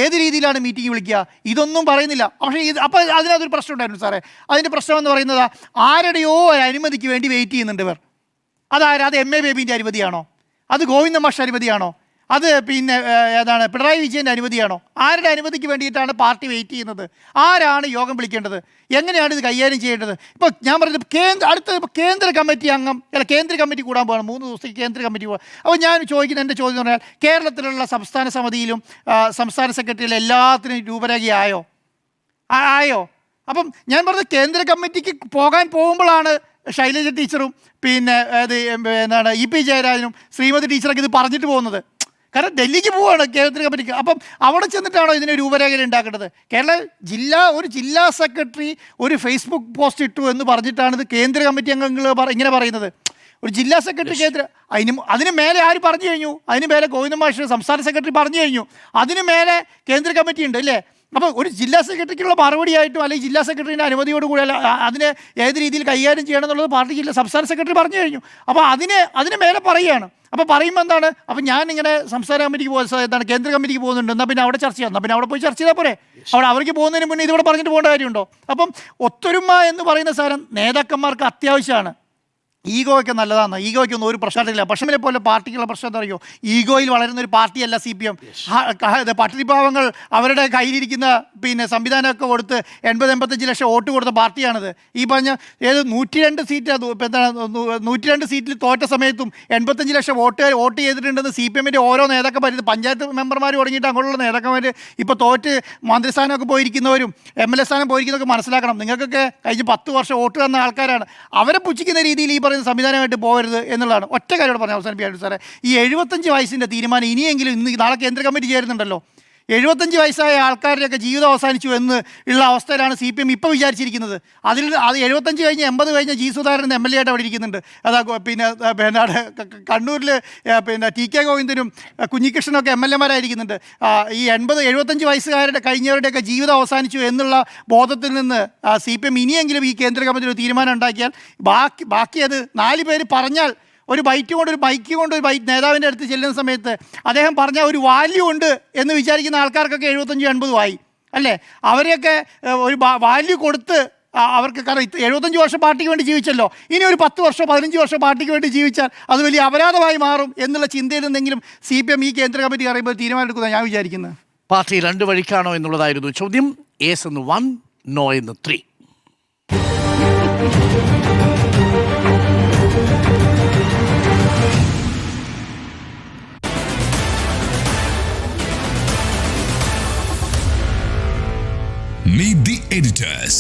Speaker 4: ഏത് രീതിയിലാണ് മീറ്റിംഗ് വിളിക്കുക? ഇതൊന്നും പറയുന്നില്ല. പക്ഷേ അപ്പോൾ അതിനകത്തൊരു പ്രശ്നം ഉണ്ടായിരുന്നു സാറേ. അതിൻ്റെ പ്രശ്നം എന്ന് പറയുന്നത് ആരുടെയോ അനുമതിക്ക് വേണ്ടി വെയിറ്റ് ചെയ്യുന്നുണ്ട് ഇവർ. അതായത് അത് MA ബേബിൻ്റെ അനുമതിയാണോ? അത് ഗോവിന്ദ മാഷ് അനുമതിയാണോ? അത് പിന്നെ ഏതാണ് പിണറായി വിജയൻ്റെ അനുമതിയാണോ? ആരുടെ അനുമതിക്ക് വേണ്ടിയിട്ടാണ് പാർട്ടി വെയിറ്റ് ചെയ്യുന്നത്? ആരാണ് യോഗം വിളിക്കേണ്ടത്? എങ്ങനെയാണ് ഇത് കൈകാര്യം ചെയ്യേണ്ടത്? ഇപ്പോൾ ഞാൻ പറഞ്ഞത് അടുത്ത കേന്ദ്ര കമ്മിറ്റി അംഗം കേന്ദ്ര കമ്മിറ്റി കൂടാൻ പോകണം. 3 ദിവസത്തേക്ക് കേന്ദ്ര കമ്മിറ്റി പോകാം. അപ്പോൾ ഞാൻ ചോദിക്കുന്ന എൻ്റെ ചോദ്യം എന്ന് പറഞ്ഞാൽ, കേരളത്തിലുള്ള സംസ്ഥാന സമിതിയിലും സംസ്ഥാന സെക്രട്ടറിയിലും എല്ലാത്തിനും രൂപരേഖയായോ? അപ്പം ഞാൻ പറഞ്ഞത് കേന്ദ്ര കമ്മിറ്റിക്ക് പോകാൻ പോകുമ്പോഴാണ് ശൈലജ ടീച്ചറും പിന്നെ എന്താണ് EP ജയരാജനും ശ്രീമതി ടീച്ചറൊക്കെ ഇത് പറഞ്ഞിട്ട് പോകുന്നത്. കാരണം ഡൽഹിക്ക് പോവുകയാണ് കേന്ദ്ര കമ്മിറ്റിക്ക്. അപ്പം അവിടെ ചെന്നിട്ടാണോ ഇതിന് രൂപരേഖ ഉണ്ടാക്കേണ്ടത്? ഒരു ജില്ലാ സെക്രട്ടറി ഒരു ഫേസ്ബുക്ക് പോസ്റ്റ് ഇട്ടു എന്ന് പറഞ്ഞിട്ടാണ് ഇത് കേന്ദ്ര കമ്മിറ്റി അംഗങ്ങൾ ഇങ്ങനെ പറയുന്നത്. ഒരു ജില്ലാ സെക്രട്ടറി അതിന് മേലെ ആര് പറഞ്ഞു കഴിഞ്ഞു? അതിന് മേലെ ഗോവിന്ദ മാഷ് സംസ്ഥാന സെക്രട്ടറി പറഞ്ഞു കഴിഞ്ഞു. അതിന് മേലെ കേന്ദ്ര കമ്മിറ്റി ഉണ്ട് അല്ലേ? അപ്പോൾ ഒരു ജില്ലാ സെക്രട്ടറിക്കുള്ള മറുപടിയായിട്ടും അല്ലെങ്കിൽ ജില്ലാ സെക്രട്ടറിൻ്റെ അനുമതിയോട് കൂടി അതിനെ ഏത് രീതിയിൽ കൈകാര്യം ചെയ്യണം എന്നുള്ളത് പാർട്ടി സംസ്ഥാന സെക്രട്ടറി പറഞ്ഞു കഴിഞ്ഞു. അപ്പോൾ അതിന് മേലെ പറയുകയാണ്. അപ്പോൾ പറയുമ്പോൾ എന്താണ്? അപ്പം ഞാനിങ്ങനെ സംസ്ഥാന കമ്മിറ്റിക്ക് എന്താണ് കേന്ദ്ര കമ്മിറ്റിക്ക് പോകുന്നുണ്ട്, എന്നാൽ പിന്നെ അവിടെ ചർച്ച ചെയ്യാം, എന്നാൽ പിന്നെ അവിടെ പോയി ചർച്ച ചെയ്താൽ പോരെ? അവർക്ക് പോകുന്നതിന് മുന്നേ ഇതിവിടെ പറഞ്ഞിട്ട് പോകേണ്ട കാര്യമുണ്ടോ? അപ്പം ഒത്തൊരുമ എന്ന് പറയുന്ന സാധനം നേതാക്കന്മാർക്ക് അത്യാവശ്യമാണ്. ഈഗോയൊക്കെ നല്ലതാണ്, ഈഗോയ്ക്കൊന്നും ഒരു പ്രശ്നമില്ല. പക്ഷേ പോലെ പാർട്ടിക്കുള്ള പ്രശ്നം എന്താ പറയുമോ? ഈഗോയിൽ വളരുന്ന ഒരു പാർട്ടിയല്ല CPM. പട്ടിണിപ്പാവങ്ങൾ അവരുടെ കയ്യിലിരിക്കുന്ന പിന്നെ സംവിധാനമൊക്കെ കൊടുത്ത് 80-85 ലക്ഷം വോട്ട് കൊടുത്ത പാർട്ടിയാണിത്. ഈ പറഞ്ഞ 102 സീറ്റ് എന്താണ് 102 സീറ്റിൽ തോറ്റ സമയത്തും 85 ലക്ഷം വോട്ട് ചെയ്തിട്ടുണ്ടെന്ന് CPM-ൻ്റെ ഓരോ നേതാക്കന്മാർ, പഞ്ചായത്ത് മെമ്പർമാർ തുടങ്ങിയിട്ട് അങ്ങോട്ടുള്ള നേതാക്കന്മാർ ഇപ്പോൾ തോറ്റ് മന്ത്രിസ്ഥാനമൊക്കെ പോയിരിക്കുന്നവരും MLA സ്ഥാനം പോയിരിക്കുന്നതൊക്കെ മനസ്സിലാക്കണം. നിങ്ങൾക്കൊക്കെ കഴിഞ്ഞ് 10 വർഷം വോട്ട് തന്ന ആൾക്കാരാണ്. അവരെ പുച്ഛിക്കുന്ന രീതിയിൽ ഈ സംവിധാനമായിട്ട് പോകരുത് എന്നുള്ളതാണ്. ഒറ്റ കാര്യം പറഞ്ഞ് അവസാനിപ്പിക്കാൻ സാറേ, ഈ 75 വയസ്സിൻ്റെ തീരുമാനം ഇനിയെങ്കിലും നാളെ കേന്ദ്ര കമ്മിറ്റി ചേരുന്നുണ്ടല്ലോ. 75 വയസ്സായ ആൾക്കാരുടെയൊക്കെ ജീവിതം അവസാനിച്ചു എന്ന് ഉള്ള അവസ്ഥയിലാണ് CPM ഇപ്പോൾ വിചാരിച്ചിരിക്കുന്നത്. അത് 75 കഴിഞ്ഞ് 80 കഴിഞ്ഞ G. സുധാകരൻ MLA ആയിട്ട് അവിടെ ഇരിക്കുന്നുണ്ട്. അതാ പിന്നെ കണ്ണൂരിൽ പിന്നെ TK ഗോവിന്ദനും കുഞ്ഞികൃഷ്ണനൊക്കെ MLA-മാരായിരിക്കുന്നുണ്ട്. ഈ 80-75 വയസ്സുകാരുടെ കഴിഞ്ഞവരുടെയൊക്കെ ജീവിതം അവസാനിച്ചു എന്നുള്ള ബോധത്തിൽ നിന്ന് CPM ഇനിയെങ്കിലും ഈ കേന്ദ്ര കമ്മിറ്റി ഒരു തീരുമാനം ഉണ്ടാക്കിയാൽ ബാക്കി അത് 4 പേര് പറഞ്ഞാൽ ഒരു ബൈക്ക് കൊണ്ട് ഒരു നേതാവിൻ്റെ അടുത്ത് ചെല്ലുന്ന സമയത്ത് അദ്ദേഹം പറഞ്ഞ ഒരു വാല്യൂ ഉണ്ട് എന്ന് വിചാരിക്കുന്ന ആൾക്കാർക്കൊക്കെ 75-80 ആയി അല്ലേ? അവരെയൊക്കെ ഒരു വാല്യൂ കൊടുത്ത് അവർക്ക്, കാരണം 75 വർഷം പാർട്ടിക്ക് വേണ്ടി ജീവിച്ചല്ലോ, ഇനി ഒരു 10 വർഷം 15 വർഷം പാർട്ടിക്ക് വേണ്ടി ജീവിച്ചാൽ അത് വലിയ അപരാധമായി മാറും എന്നുള്ള ചിന്തയിൽ നിന്നെങ്കിലും CPM ഈ കേന്ദ്ര കമ്മിറ്റി അറിയുമ്പോൾ തീരുമാനം എടുക്കുന്നതാണ് ഞാൻ വിചാരിക്കുന്നത്.
Speaker 2: പാർട്ടി 2 വഴിക്കാണോ എന്നുള്ളതായിരുന്നു ചോദ്യം. യെസ് എന്ന് 1, നോ എന്ന് 3.
Speaker 5: Meet the editors.